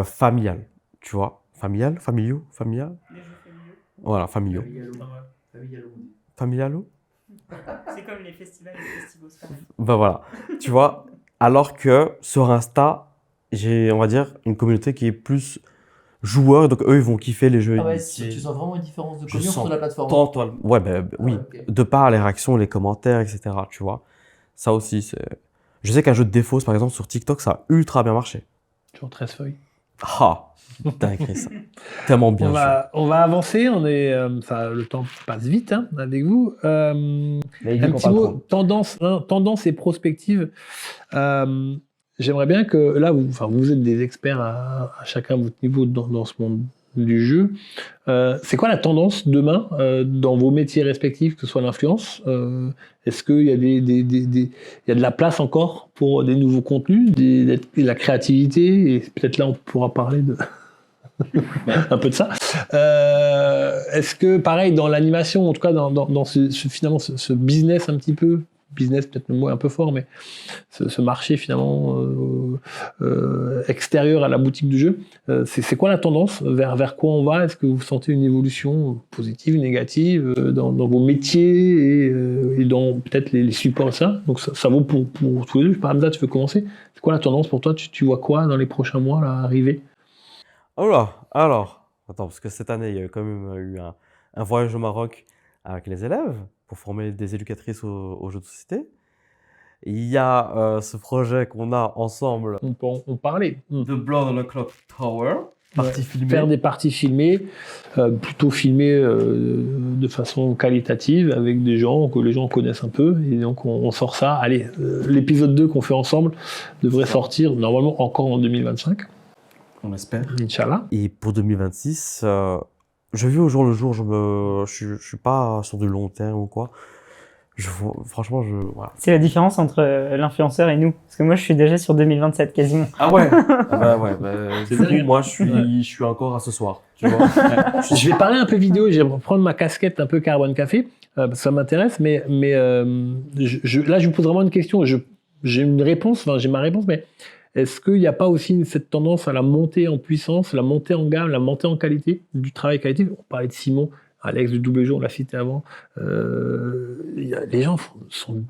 familial, tu vois. Familial. Les jeux familiaux. Voilà, familiaux. Familialo. C'est comme les festivals et les festivals. Ben voilà, tu vois. Alors que sur Insta, j'ai, on va dire, une communauté qui est plus joueur, donc eux, ils vont kiffer les jeux. Tu sens vraiment une différence de Je communion sens sur la plateforme. Ouais, oui. ok. De par les réactions, les commentaires, etc. Tu vois. Ça aussi, c'est. Je sais qu'un jeu de défausse, par exemple, sur TikTok, ça a ultra bien marché. Toujours 13 feuilles. Ah, t'as écrit ça. Tellement bien joué. On va avancer. Le temps passe vite avec vous. Là, il dit Un qu'on petit parle mot, trop. tendance et prospective. J'aimerais bien que là, vous êtes des experts à chacun votre niveau dans ce monde du jeu. C'est quoi la tendance demain dans vos métiers respectifs, que ce soit l'influence? Est-ce qu'il y a il y a de la place encore pour des nouveaux contenus, de la créativité? Et peut-être là, on pourra parler de un peu de ça. Est-ce que, pareil, dans l'animation, en tout cas dans finalement ce business un petit peu, business peut-être le mot est un peu fort, mais ce marché finalement extérieur à la boutique du jeu, c'est quoi la tendance? Vers quoi on va? Est-ce que vous sentez une évolution positive, négative dans vos métiers et dans peut-être les supports et ça? Donc ça vaut pour tous les deux. Hamza, tu veux commencer? C'est quoi la tendance pour toi? Tu vois quoi dans les prochains mois là, arriver? Oh là, alors, attends, parce que cette année, il y a quand même eu un voyage au Maroc avec les élèves pour former des éducatrices aux jeux de société. Il y a ce projet qu'on a ensemble On peut en parler. de Blood on the Clock Tower. Partie filmée. Faire des parties filmées, plutôt filmées de façon qualitative avec des gens que les gens connaissent un peu. Et donc on sort ça. Allez, l'épisode 2 qu'on fait ensemble devrait sortir normalement encore en 2025. On espère. Inch'Allah. Et pour 2026, je vis au jour le jour. Je suis pas sur du long terme ou quoi. Franchement, voilà. C'est la différence entre l'influenceur et nous. Parce que moi, je suis déjà sur 2027 quasiment. Ah ouais. C'est dingue. Moi, je suis encore à ce soir. Tu vois. Je vais parler un peu vidéo. Je vais prendre ma casquette un peu Carbone Café. Parce que ça m'intéresse. Mais là, je vous pose vraiment une question. J'ai une réponse. Enfin, j'ai ma réponse. Mais est-ce qu'il n'y a pas aussi cette tendance à la montée en puissance, la montée en gamme, la montée en qualité du travail qualitatif? On parlait de Simon. Alex du Double Jeu, on l'a cité avant. Les gens sont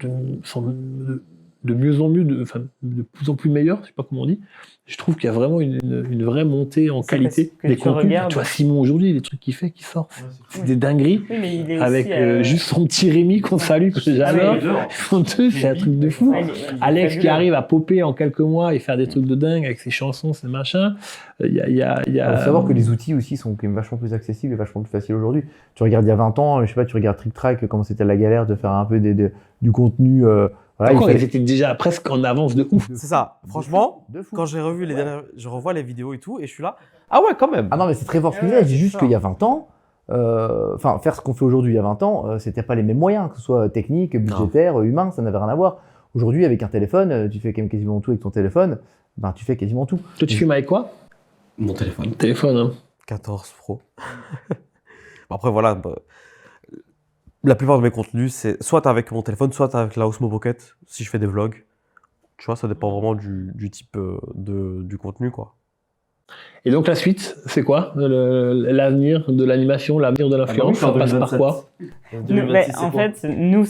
de mieux en mieux, de plus en plus meilleurs, je sais pas comment on dit. Je trouve qu'il y a vraiment une vraie montée en qualité des contenus. Tu vois, Simon aujourd'hui, les trucs qu'il fait, qui sortent, c'est des dingueries. Oui, mais il est avec aussi, juste son petit Rémi qu'on salue, que j'adore. C'est un truc de fou. Alex qui arrive à popper en quelques mois et faire des trucs de dingue avec ses chansons, ses machins. Il faut savoir que les outils aussi sont quand même vachement plus accessibles et vachement plus faciles aujourd'hui. Tu regardes il y a 20 ans, je sais pas, tu regardes Trick Track, comment c'était la galère de faire un peu du contenu. Voilà, ils étaient déjà presque en avance de ouf. C'est ça. Franchement, quand j'ai revu je revois les vidéos et tout, et je suis là. Ah ouais, quand même. Ah non, mais c'est très fort ce qu'il dit. Je dis juste qu'il y a 20 ans, faire ce qu'on fait aujourd'hui il y a 20 ans, c'était pas les mêmes moyens, que ce soit technique, budgétaire, humain, ça n'avait rien à voir. Aujourd'hui, avec un téléphone, tu fais quand même quasiment tout avec ton téléphone. Ben, tu fais quasiment tout. Toi, tu filmes avec quoi? Mon téléphone. Téléphone, hein. 14 Pro. Après, voilà. La plupart de mes contenus, c'est soit avec mon téléphone, soit avec la Osmo Pocket, si je fais des vlogs. Tu vois, ça dépend vraiment du type du contenu, quoi. Et donc la suite, c'est quoi? L'avenir de l'animation, l'avenir de l'influence, ça passe par quoi? En fait, nous,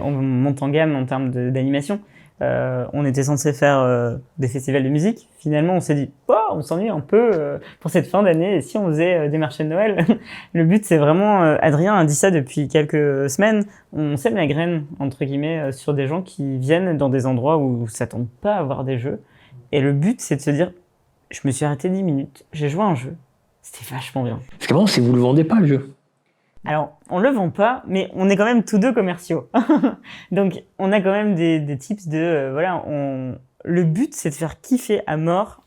on monte en gamme en termes d'animation. On était censé faire des festivals de musique. Finalement, on s'est dit, on s'ennuie un peu pour cette fin d'année. Et si on faisait des marchés de Noël? Le but, c'est vraiment, Adrien a dit ça depuis quelques semaines, on sème la graine, entre guillemets, sur des gens qui viennent dans des endroits où ne s'attendent pas à voir des jeux. Et le but, c'est de se dire, je me suis arrêté 10 minutes, j'ai joué à un jeu, c'était vachement bien. Parce qu'avant, si vous le vendez pas, le jeu. Alors, on le vend pas, mais on est quand même tous deux commerciaux. Donc, on a quand même des tips de... Le but, c'est de faire kiffer à mort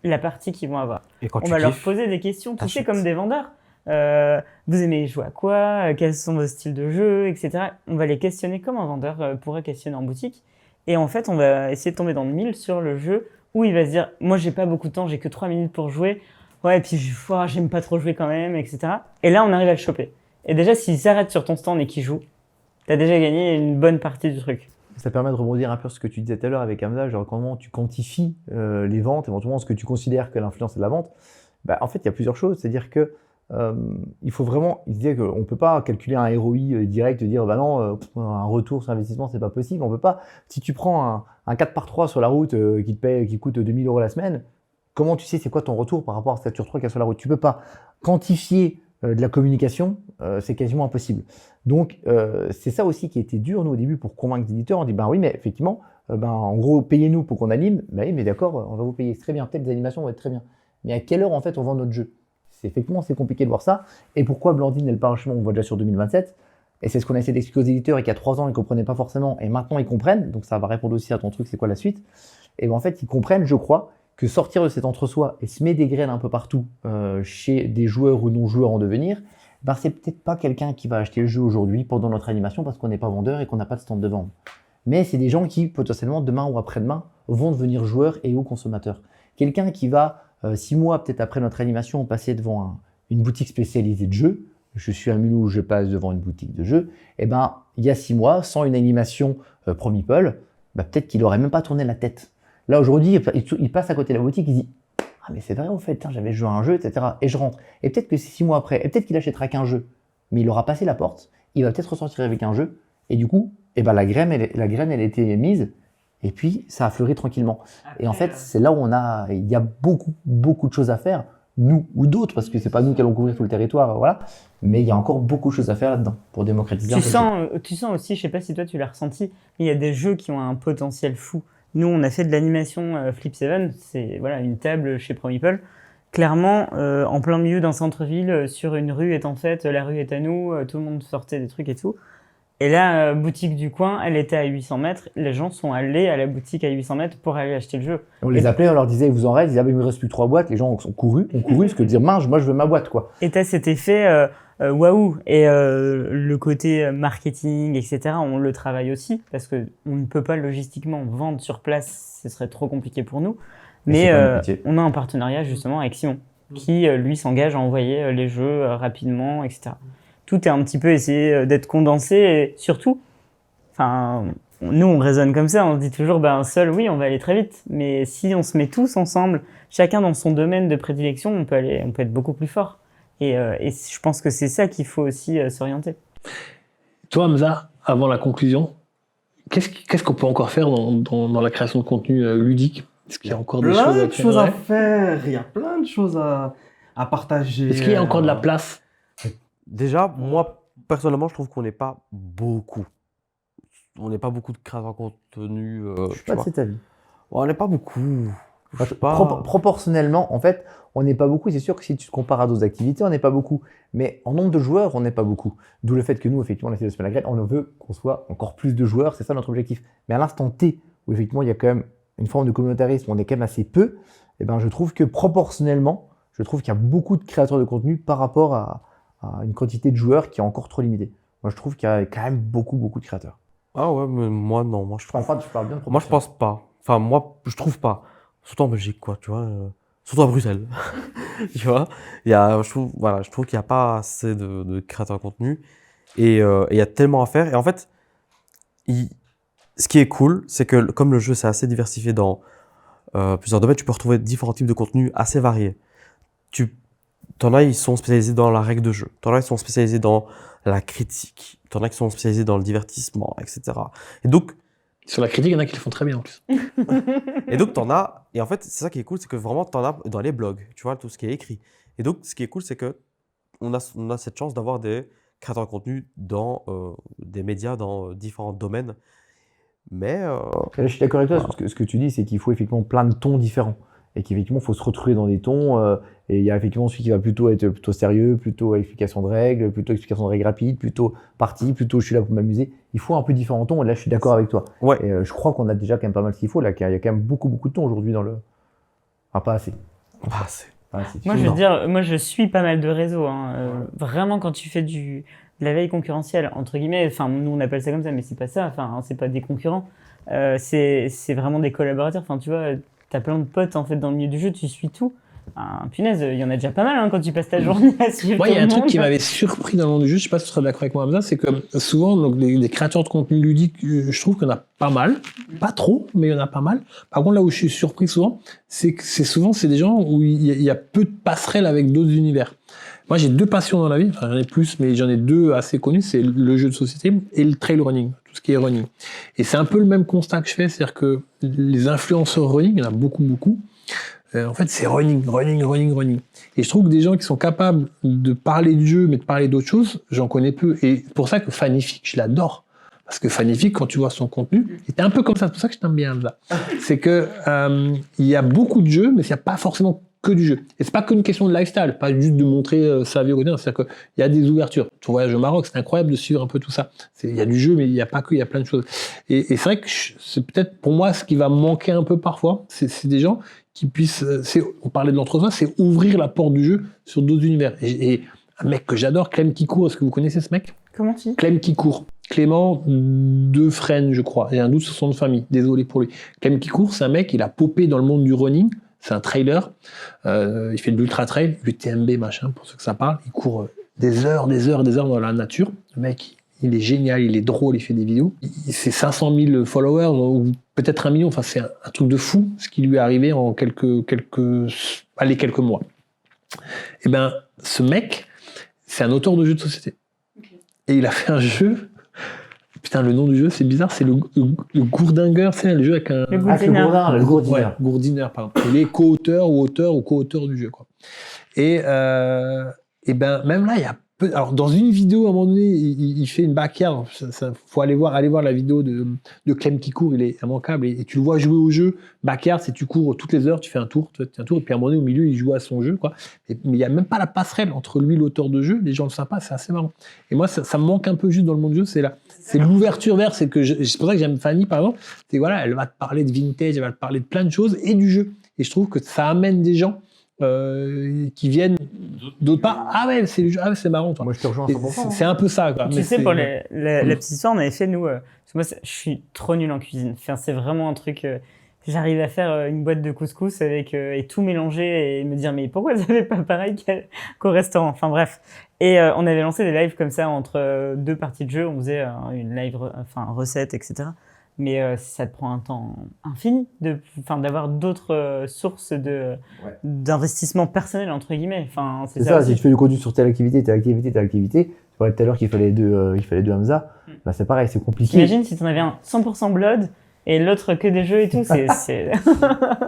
la partie qu'ils vont avoir. Et quand on va leur poser des questions, tu sais, comme des vendeurs. Vous aimez jouer à quoi? Quels sont vos styles de jeu, etc. On va les questionner comme un vendeur pourrait questionner en boutique. Et en fait, on va essayer de tomber dans le mille sur le jeu où il va se dire, moi, j'ai pas beaucoup de temps, j'ai que 3 minutes pour jouer. Ouais, et puis j'aime pas trop jouer quand même, etc. Et là, on arrive à le choper. Et déjà, s'il s'arrête sur ton stand et qu'il joue, t'as déjà gagné une bonne partie du truc. Ça permet de rebondir un peu sur ce que tu disais tout à l'heure avec Hamza, genre comment tu quantifies les ventes, éventuellement ce que tu considères que l'influence est de la vente. En fait, il y a plusieurs choses. C'est-à-dire que il faut vraiment, il disait qu'on ne peut pas calculer un ROI direct, dire non, un retour sur investissement, c'est pas possible. On peut pas. Si tu prends un 4x3 sur la route qui coûte 2000 € la semaine, comment tu sais c'est quoi ton retour par rapport à cette sur 3 qui est sur la route? Tu peux pas quantifier de la communication, c'est quasiment impossible. Donc, c'est ça aussi qui était dur, nous, au début, pour convaincre les éditeurs. On dit, oui, mais effectivement, en gros, payez-nous pour qu'on anime. Oui, mais d'accord, on va vous payer. C'est très bien, peut-être des animations vont être très bien. Mais à quelle heure, en fait, on vend notre jeu? Effectivement, c'est compliqué de voir ça. Et pourquoi Blandine et le parachement, on voit déjà sur 2027? Et c'est ce qu'on a essayé d'expliquer aux éditeurs et qu'il y a 3 ans, ils ne comprenaient pas forcément. Et maintenant, ils comprennent. Donc, ça va répondre aussi à ton truc, c'est quoi la suite? Et en fait, ils comprennent, je crois, que sortir de cet entre-soi et semer des graines un peu partout chez des joueurs ou non-joueurs en devenir, c'est peut-être pas quelqu'un qui va acheter le jeu aujourd'hui pendant notre animation parce qu'on n'est pas vendeur et qu'on n'a pas de stand de vente. Mais c'est des gens qui, potentiellement, demain ou après-demain, vont devenir joueurs et ou consommateurs. Quelqu'un qui va, 6 mois peut-être après notre animation, passer devant une boutique spécialisée de jeux. Je suis un Mulhouse, je passe devant une boutique de jeux. Il y a 6 mois, sans une animation Promeeple, peut-être qu'il n'aurait même pas tourné la tête. Là, aujourd'hui, il passe à côté de la boutique, il dit « Ah, mais c'est vrai, en fait, j'avais joué à un jeu, etc. » Et je rentre. Et peut-être que c'est 6 mois après, et peut-être qu'il achètera qu'un jeu, mais il aura passé la porte, il va peut-être ressortir avec un jeu, et du coup, la graine, elle a été mise, et puis ça a fleuri tranquillement. Et en fait, c'est là où il y a beaucoup, beaucoup de choses à faire, nous ou d'autres, parce que c'est pas nous qui allons couvrir tout le territoire, voilà. Mais il y a encore beaucoup de choses à faire là-dedans pour démocratiser. Tu sens aussi, je sais pas si toi tu l'as ressenti, mais il y a des jeux qui ont un potentiel fou. Nous, on a fait de l'animation Flip 7, c'est une table chez Promeeple clairement, en plein milieu d'un centre-ville, sur une rue étant faite, la rue est à nous, tout le monde sortait des trucs et tout. Et la boutique du coin, elle était à 800 mètres. Les gens sont allés à la boutique à 800 mètres pour aller acheter le jeu. On les appelait, on leur disait, vous en reste, ils disaient, ah, il me reste plus que 3 boîtes. Les gens ont couru, parce que dire, mince, moi je veux ma boîte, quoi. Et t'as cet effet waouh. Et le côté marketing, etc., on le travaille aussi, parce que on ne peut pas logistiquement vendre sur place, ce serait trop compliqué pour nous. Mais on a un partenariat justement avec Simon, qui lui s'engage à envoyer les jeux rapidement, etc. Tout est un petit peu essayé d'être condensé et surtout, nous on raisonne comme ça, on se dit toujours seul oui on va aller très vite, mais si on se met tous ensemble, chacun dans son domaine de prédilection, on peut être beaucoup plus fort. Et je pense que c'est ça qu'il faut aussi s'orienter. Toi Hamza, avant la conclusion, qu'est-ce qu'on peut encore faire dans la création de contenu ludique? Est-ce qu'il y a encore des choses à faire, il y a plein de choses à partager. Est-ce qu'il y a encore de la place? Déjà, moi, personnellement, je trouve qu'on n'est pas beaucoup. On n'est pas beaucoup de créateurs de contenu. Je suis pas de cet avis. On n'est pas beaucoup. Proportionnellement, en fait, on n'est pas beaucoup. C'est sûr que si tu te compares à d'autres activités, on n'est pas beaucoup. Mais en nombre de joueurs, on n'est pas beaucoup. D'où le fait que nous, effectivement, on a fait de se mettre la graine. On veut qu'on soit encore plus de joueurs. C'est ça notre objectif. Mais à l'instant T, où effectivement, il y a quand même une forme de communautarisme, on est quand même assez peu, et je trouve que proportionnellement, qu'il y a beaucoup de créateurs de contenu par rapport à une quantité de joueurs qui est encore trop limitée. Moi, je trouve qu'il y a quand même beaucoup de créateurs. Ah ouais, mais moi, non. Moi, je parle bien de moi, je pense pas. Enfin, moi, je trouve pas. Surtout en Belgique, quoi, tu vois. Surtout à Bruxelles. Tu vois. Je trouve qu'il n'y a pas assez de créateurs de contenu. Et il y a tellement à faire. Et en fait, ce qui est cool, c'est que comme le jeu, c'est assez diversifié dans plusieurs domaines, tu peux retrouver différents types de contenus assez variés. T'en as, ils sont spécialisés dans la règle de jeu. T'en as, ils sont spécialisés dans la critique. T'en as qui sont spécialisés dans le divertissement, etc. Et donc... Sur la critique, il y en a qui le font très bien en plus. Et donc, t'en as... Et en fait, c'est ça qui est cool, c'est que vraiment, t'en as dans les blogs, tu vois, tout ce qui est écrit. Et donc, ce qui est cool, c'est que on a cette chance d'avoir des créateurs de contenu dans des médias, dans différents domaines. Mais... Je suis d'accord avec toi. Ce que tu dis, c'est qu'il faut effectivement plein de tons différents. Et qu'effectivement, il faut se retrouver dans des tons. Et il y a effectivement celui qui va plutôt être plutôt sérieux, plutôt explication de règles, plutôt explication de règles rapides, plutôt partie, plutôt je suis là pour m'amuser. Il faut un peu différents tons. Et là, je suis d'accord avec toi. Ouais. Et je crois qu'on a déjà quand même pas mal ce qu'il faut. Là, il y a quand même beaucoup de tons aujourd'hui dans le... Enfin, pas assez. Pas assez. Moi, je veux dire, moi, je suis pas mal de réseaux. Vraiment, quand tu fais de la veille concurrentielle, entre guillemets, nous, on appelle ça comme ça, mais c'est pas ça. C'est pas des concurrents. C'est vraiment des collaborateurs. Tu vois... T'as plein de potes en fait dans le milieu du jeu, tu suis tout. Punaise, il y en a déjà pas mal quand tu passes ta journée à suivre. Moi, il y a un truc qui m'avait surpris dans le monde du jeu, je sais pas si tu serais d'accord avec moi, Hamza, c'est que souvent, donc, les créateurs de contenu ludique, je trouve qu'il y en a pas mal. Pas trop, mais il y en a pas mal. Par contre, là où je suis surpris souvent, c'est que c'est des gens où il y a peu de passerelles avec d'autres univers. Moi, j'ai 2 passions dans la vie, j'en ai plus, mais j'en ai 2 assez connues, c'est le jeu de société et le trail running, tout ce qui est running. Et c'est un peu le même constat que je fais, c'est-à-dire que les influenceurs running, il y en a beaucoup. En fait, c'est running. Et je trouve que des gens qui sont capables de parler du jeu, mais de parler d'autres choses, j'en connais peu. Et c'est pour ça que Fanific, je l'adore. Parce que Fanific, quand tu vois son contenu, il était un peu comme ça, c'est pour ça que je t'aime bien, Hamza. C'est que il y a beaucoup de jeux, mais il n'y a pas forcément que du jeu. Et c'est pas qu'une question de lifestyle, pas juste de montrer sa vie au quotidien, c'est-à-dire qu'il y a des ouvertures. Ton voyage au Maroc, c'est incroyable de suivre un peu tout ça. Il y a du jeu, mais il n'y a pas que, il y a plein de choses. Et c'est vrai que c'est peut-être pour moi ce qui va manquer un peu parfois, c'est des gens qui puissent, on parlait de l'entre-soi, c'est ouvrir la porte du jeu sur d'autres univers. Et un mec que j'adore, Clem Kikour, est-ce que vous connaissez ce mec? Comment tu dis? Clem Kikour. Clément Defresne, je crois. J'ai un doute sur son nom de famille, désolé pour lui. Clem Kikour, c'est un mec, il a popé dans le monde du running. C'est un trailer, il fait de l'ultra-trail, l'UTMB, machin, pour ceux que ça parle. Il court des heures dans la nature. Le mec, il est génial, il est drôle, il fait des vidéos. C'est 500 000 followers, ou peut-être 1 million. Enfin, c'est un truc de fou, ce qui lui est arrivé en quelques mois. Et ben, ce mec, c'est un auteur de jeux de société. Okay. Et il a fait un jeu... Putain, le nom du jeu, c'est bizarre, c'est le Gourdingueur, c'est le jeu avec un... Le Gourdineur. Gourdineur, pardon. Il est co-auteur ou auteur du jeu, quoi. Et ben, même là, il y a Alors, dans une vidéo, à un moment donné, il fait une backyard. Faut aller voir la vidéo de Clem qui court. Il est immanquable. Et tu le vois jouer au jeu. Backyard, c'est tu cours toutes les heures, tu fais un tour, et puis à un moment donné, au milieu, il joue à son jeu, quoi. Mais il n'y a même pas la passerelle entre lui et l'auteur de jeu. Les gens le savent pas, c'est assez marrant. Et moi, ça me manque un peu juste dans le monde du jeu. C'est l'ouverture vers. C'est pour ça que j'aime Fanny, par exemple. C'est voilà, elle va te parler de vintage, elle va te parler de plein de choses et du jeu. Et je trouve que ça amène des gens qui viennent d'autre part. Ah ouais, c'est le jeu. Ah ouais, c'est marrant, toi. Moi, je te rejoins à 100%. C'est un peu ça, quoi. Tu sais, pour la petite histoire, on avait fait, nous, parce que moi, je suis trop nul en cuisine. Enfin, c'est vraiment un truc, j'arrive à faire une boîte de couscous avec, et tout mélanger et me dire, mais pourquoi ça fait pas pareil qu'au restaurant? Enfin, bref. Et on avait lancé des lives comme ça entre deux parties de jeu. On faisait une live, recette, etc. Mais ça te prend un temps infini d'avoir d'autres sources d'investissement personnel, entre guillemets. Enfin, c'est ça, si tu fais du contenu sur telle activité, tu parlais tout à l'heure qu'il fallait deux Hamza, bah c'est pareil, c'est compliqué. T'imagines si t'en avais un 100% Blood et l'autre que des jeux et tout, c'est...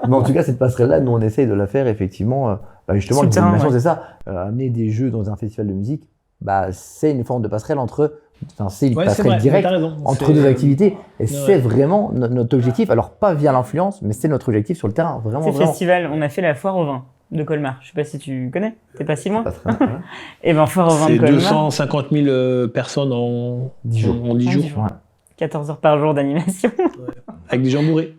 Mais en tout cas, cette passerelle-là, nous on essaye de la faire effectivement, justement, l'animation, c'est ça, amener des jeux dans un festival de musique, bah c'est une forme de passerelle c'est une passerelle directe entre deux activités. Et c'est vraiment notre objectif. Alors, pas via l'influence, mais c'est notre objectif sur le terrain. Vraiment, c'est festival. On a fait la foire au vin de Colmar. Je sais pas si tu connais. T'es pas si loin. Et ben, foire au vin de Colmar. C'est 250 000 personnes en 10 jours. En 10 jours. Ouais. 14 heures par jour d'animation. Ouais. Avec des gens bourrés.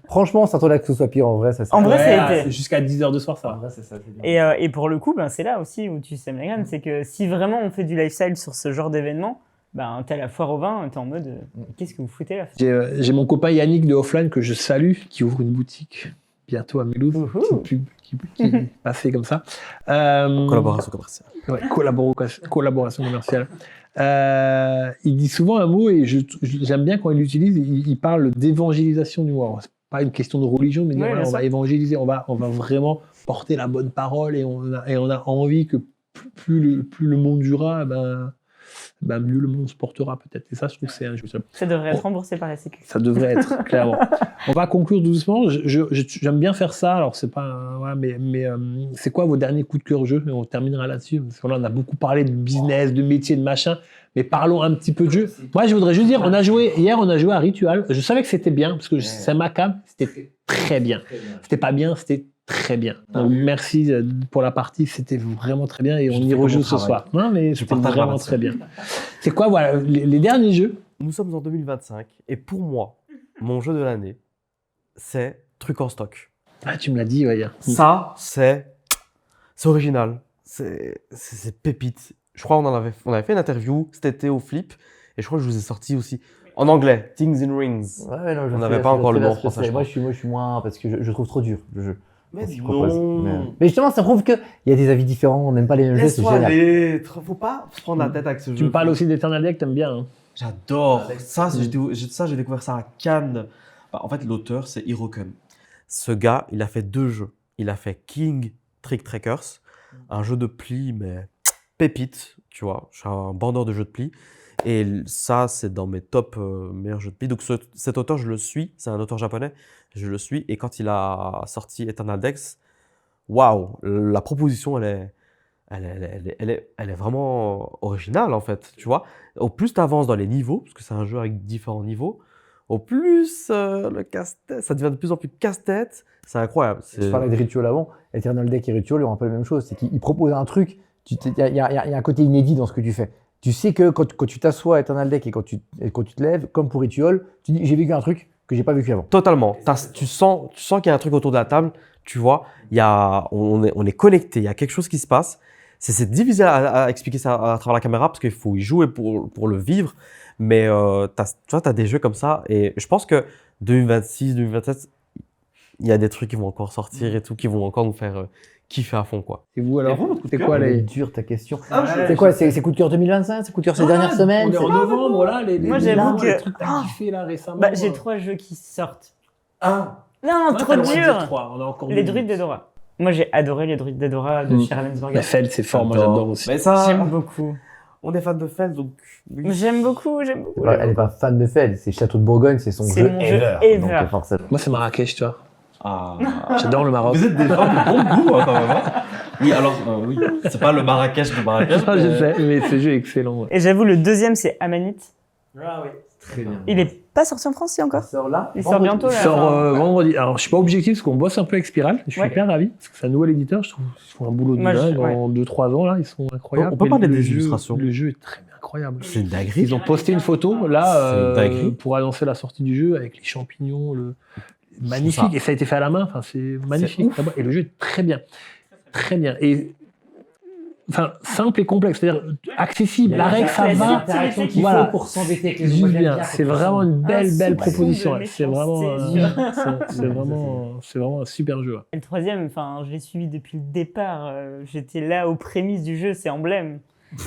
Franchement, ça que ce soit pire en vrai. En vrai, ça a été. Jusqu'à 10 heures de soir, ça va. En vrai, c'est ça, c'est bien. Et pour le coup, c'est là aussi où tu sèmes la graine. C'est que si vraiment on fait du lifestyle sur ce genre d'événement, t'as la foire au vin, t'es en mode qu'est-ce que vous foutez là? J'ai mon copain Yannick de Offline que je salue, qui ouvre une boutique bientôt à Mulhouse. Qui est passé comme ça. Collaboration commerciale. Ouais, collaboration commerciale. Il dit souvent un mot et j'aime bien quand il l'utilise. Il parle d'évangélisation du mot. C'est pas une question de religion, mais voilà, on va évangéliser, on va vraiment porter la bonne parole et on a envie que plus le monde durera, mieux le monde se portera peut-être. Et ça, je trouve que c'est injuste. Ça devrait être remboursé par la Sécu. Ça devrait être, clairement. On va conclure doucement. J'aime bien faire ça. Alors, c'est pas... mais c'est quoi vos derniers coups de cœur jeu? Et on terminera là-dessus. Parce que là, on a beaucoup parlé de business, de métier, de machin. Mais parlons un petit peu de jeu. Moi, je voudrais juste dire, hier, on a joué à Ritual. Je savais que c'était bien, parce que c'est ma cam. C'était très bien. C'était pas bien, c'était très bien. Donc, merci pour la partie, c'était vraiment très bien et on y rejoue ce soir. Non, mais c'était vraiment très bien. C'est quoi, voilà, les derniers jeux? Nous sommes en 2025 et pour moi, mon jeu de l'année, c'est Truc en stock. Ah, tu me l'as dit, hier. Ça, c'est original. C'est pépite. Je crois qu'on on avait fait une interview cet été au Flip et je crois que je vous ai sorti aussi en anglais, Things in Rings. Ouais, non, on n'avait pas encore le nom en français. Moi, je suis moins parce que je trouve trop dur le jeu. Mais non. Mais justement, ça prouve qu'il y a des avis différents, on n'aime pas les mêmes jeux, c'est génial. Faut pas se prendre la tête avec ce jeu. Tu me parles aussi d'Eternal Deck, t'aimes bien. Hein. J'adore. Ça, j'ai découvert ça à Cannes. En fait, l'auteur, c'est Hiroken. Ce gars, il a fait 2 jeux. Il a fait King Trick Trackers, un jeu de pli, mais pépite, tu vois. Je suis un bandeur de jeux de pli. Et ça, c'est dans mes top meilleurs jeux de pli. Donc cet auteur, je le suis. C'est un auteur japonais. Je le suis. Et quand il a sorti Eternal Dex, waouh, la proposition, elle est vraiment originale, en fait. Tu vois, au plus tu avances dans les niveaux, parce que c'est un jeu avec différents niveaux, au plus le casse-tête, ça devient de plus en plus casse-tête. C'est incroyable. Je parlais de Ritual avant. Eternal Deck et Ritual, ils ont un peu la même chose. C'est qu'ils proposent un truc. Il y a un côté inédit dans ce que tu fais. Tu sais que quand tu t'assois à Eternal Deck et quand tu te lèves, comme pour Ritual, tu dis j'ai vécu un truc que j'ai pas vécu avant. Totalement. Tu sens qu'il y a un truc autour de la table, tu vois, on est connecté, il y a quelque chose qui se passe. C'est difficile à expliquer ça à travers la caméra parce qu'il faut y jouer pour le vivre. Mais tu vois, tu as des jeux comme ça et je pense que 2026, 2027, il y a des trucs qui vont encore sortir et tout, qui vont encore nous faire kiffer à fond, quoi. Et vous alors, c'est quoi les dure ta question? C'est quoi? C'est coup de cœur 2025? C'est coup de cœur ces dernières semaines? On est en novembre, là. Moi, j'avoue que trucs que t'as kiffé là récemment. J'ai 3 jeux qui sortent. Non, trop dur. On a encore Les druides d'Edora. Moi, j'ai adoré les druides d'Edora de Chez Ravensburger. Feld, c'est fort. Moi, j'adore aussi. Mais ça, j'aime beaucoup. On est fan de Feld, donc. J'aime beaucoup. Ouais, elle n'est pas fan de Feld, c'est Château de Bourgogne, c'est son jeu ever. Donc, forcément. Moi, c'est Marrakech, tu vois. Ah. J'adore le Maroc. Vous êtes des gens de bon goût, hein, quand même. Oui, alors, oui, c'est pas le Marrakech de Marrakech. Ah, je sais, mais ce jeu est excellent. Ouais. Et j'avoue, le deuxième, c'est Amanite. Ah oui. Très bien. Il est pas sorti en France, si encore? sort là. Il sort bientôt, Il là. sort enfin. vendredi. Alors, je suis pas objectif parce qu'on bosse un peu avec Spiral. Je suis Ouais. hyper ravi parce que c'est un nouvel éditeur. Je trouve qu'ils font un boulot de Moi, dingue. ouais. En 2-3 ans, là, ils sont incroyables. On peut Mais parler le des jeu- illustrations. Le jeu est très incroyable. C'est une dinguerie. Ils ont posté une photo là C'est une dinguerie. pour annoncer la sortie du jeu avec les champignons, magnifique. ça- Et ça a été fait à la main. Enfin, c'est magnifique. Et le jeu est très bien, très bien. Et enfin, simple et complexe, c'est-à-dire accessible. La règle, ça la va. subtilité qu'il Voilà. faut pour s'embêter avec les Juste autres. bien. C'est vraiment une belle soupçon proposition. de Ouais. C'est vraiment, méchanceté, c'est vraiment un super jeu. Ouais. Et le troisième, enfin, je l'ai suivi depuis le départ. J'étais là aux prémices du jeu, c'est Emblème.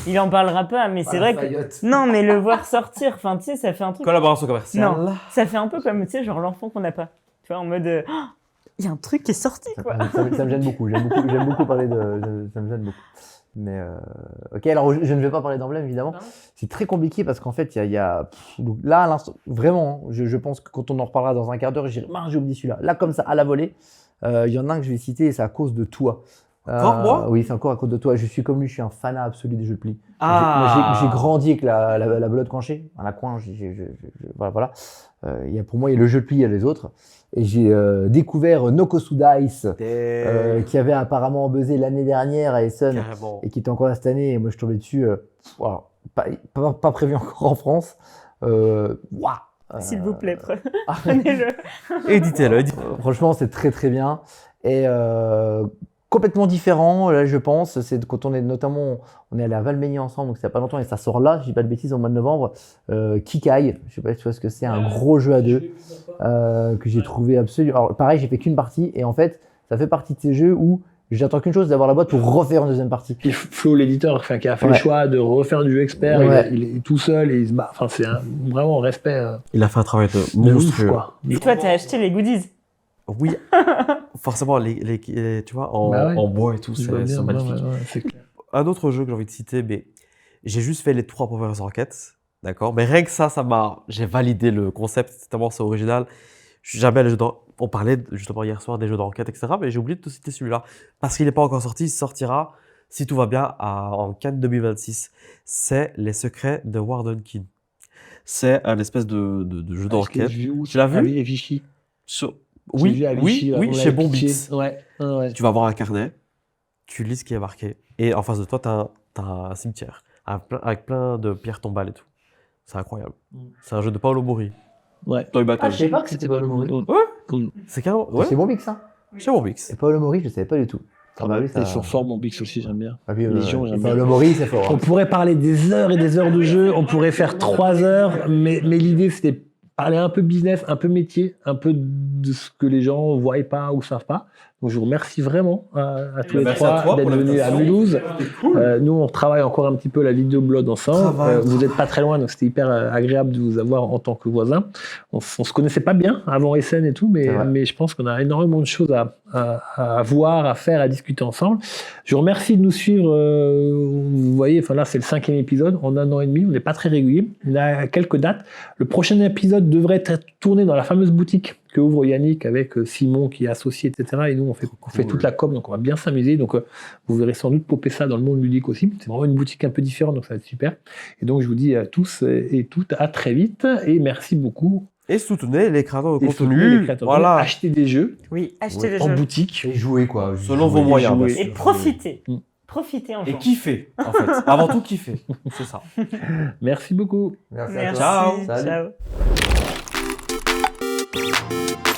Il en parlera pas, mais c'est vrai que. Non, mais le voir sortir, enfin, tu sais, ça fait un truc. Collaboration commerciale. Non, ça fait un peu comme, tu sais, genre l'enfant qu'on n'a pas. Tu vois, en mode. Il y a un truc qui est sorti, quoi. Ça me gêne beaucoup. J'aime beaucoup parler de. Ça me gêne beaucoup. Mais ok, alors je ne vais pas parler d'Emblème évidemment. C'est très compliqué parce qu'en fait, donc là, à l'instant, vraiment, je pense que quand on en reparlera dans un quart d'heure, j'ai oublié celui-là. Là, comme ça, à la volée, il y en a un que je vais citer et c'est à cause de toi. Encore moi? Oui, c'est encore à cause de toi. Je suis comme lui, je suis un fanat absolu des jeux de pli. Ah. J'ai grandi avec la belote coinchée, à la coin. Voilà. Pour moi, il y a le jeu de pli, il y a les autres. Et j'ai découvert Nokosu Dice, qui avait apparemment buzzé l'année dernière à Essen Carrément. et qui était encore là cette année. Et moi, je suis tombé dessus. Voilà, pas prévu encore en France. Waouh. S'il vous plaît, prenez-le. Éditez-le. Franchement, c'est très très bien. Et complètement différent, là, je pense. C'est quand on est notamment, on est allé à Valménie ensemble, donc c'est il n'y a pas longtemps, et ça sort là, je dis pas de bêtises, au mois de novembre. Kikai, je sais pas si tu vois ce que c'est, un gros jeu à deux que j'ai trouvé absolument. Alors pareil, j'ai fait qu'une partie, et en fait, ça fait partie de ces jeux où j'attends qu'une chose, d'avoir la boîte pour refaire une deuxième partie. Puis Flo, l'éditeur, enfin, qui a fait le choix de refaire du jeu expert, Ouais. il est tout seul et il se bat. Enfin, c'est vraiment respect Il a fait un travail de de ouf, monstrueux. quoi. Et toi, t'as acheté les goodies. Oui, forcément, tu vois, Bah ouais. en bois et tout, Je vois c'est bien, magnifique. ouais, c'est clair. Un autre jeu que j'ai envie de citer, mais j'ai juste fait les 3 premières enquêtes, d'accord? Mais rien que ça j'ai validé le concept, tellement c'est original. Je suis jamais allé on parlait justement hier soir des jeux d'enquête, etc. Mais j'ai oublié de te citer celui-là parce qu'il n'est pas encore sorti. Il sortira, si tout va bien, en Cannes 2026. C'est Les Secrets de Wardenkin. C'est un espèce de jeu d'enquête. Tu l'as vu? Ah oui, et Vichy. Oui, oui, chez Bombix. Ouais. Tu vas avoir un carnet, tu lis ce qui est marqué, et en face de toi, tu as un cimetière avec plein de pierres tombales et tout. C'est incroyable. C'est un jeu de Paolo Mori. Ouais. Toy Battle. Je savais pas que c'était Paolo Mori. C'est carrément. Ouais, C'est Bombix, ça. chez Bombix. Et Paolo Mori, je savais pas du tout. Ah bah oui, ça. Ils sont forts, mon Bix aussi, j'aime bien. Ah oui, Légion, j'aime bien. Paolo Mori, c'est fort. On pourrait parler des heures et des heures de jeu, on pourrait faire 3 heures, mais l'idée c'était parler un peu business, un peu métier, un peu de ce que les gens ne voient pas ou savent pas. Donc je vous remercie vraiment à tous les Merci à trois toi d'être pour venus à l'invitation. Mulhouse. Nous on travaille encore un petit peu la vidéo blog ensemble. Vous n'êtes pas très loin, donc c'était hyper agréable de vous avoir en tant que voisin. On se connaissait pas bien avant Essen et tout, mais je pense qu'on a énormément de choses à voir, à faire, à discuter ensemble. Je vous remercie de nous suivre. Vous voyez, enfin là c'est le 5e épisode en 1 an et demi. On n'est pas très régulier. Il y a quelques dates. Le prochain épisode devrait être tourné dans la fameuse boutique que ouvre Yannick avec Simon qui est associé, etc. Et nous, on fait toute la com, donc on va bien s'amuser. Donc, vous verrez sans doute popper ça dans le monde ludique aussi. C'est vraiment une boutique un peu différente, donc ça va être super. Et donc, je vous dis à tous et toutes à très vite et merci beaucoup. Et soutenez les créateurs de Et soutenez contenu. les créateurs. Voilà. Achetez des jeux Oui, achetez des en jeux. boutique. Et jouer, quoi. Selon vos moyens. jouer. bah, Et profitez. Mm. Profitez en Et jouant. kiffez, en fait. Avant tout, kiffez. C'est ça. Merci beaucoup. Merci à Merci. toi. Ciao. Salut. Ciao.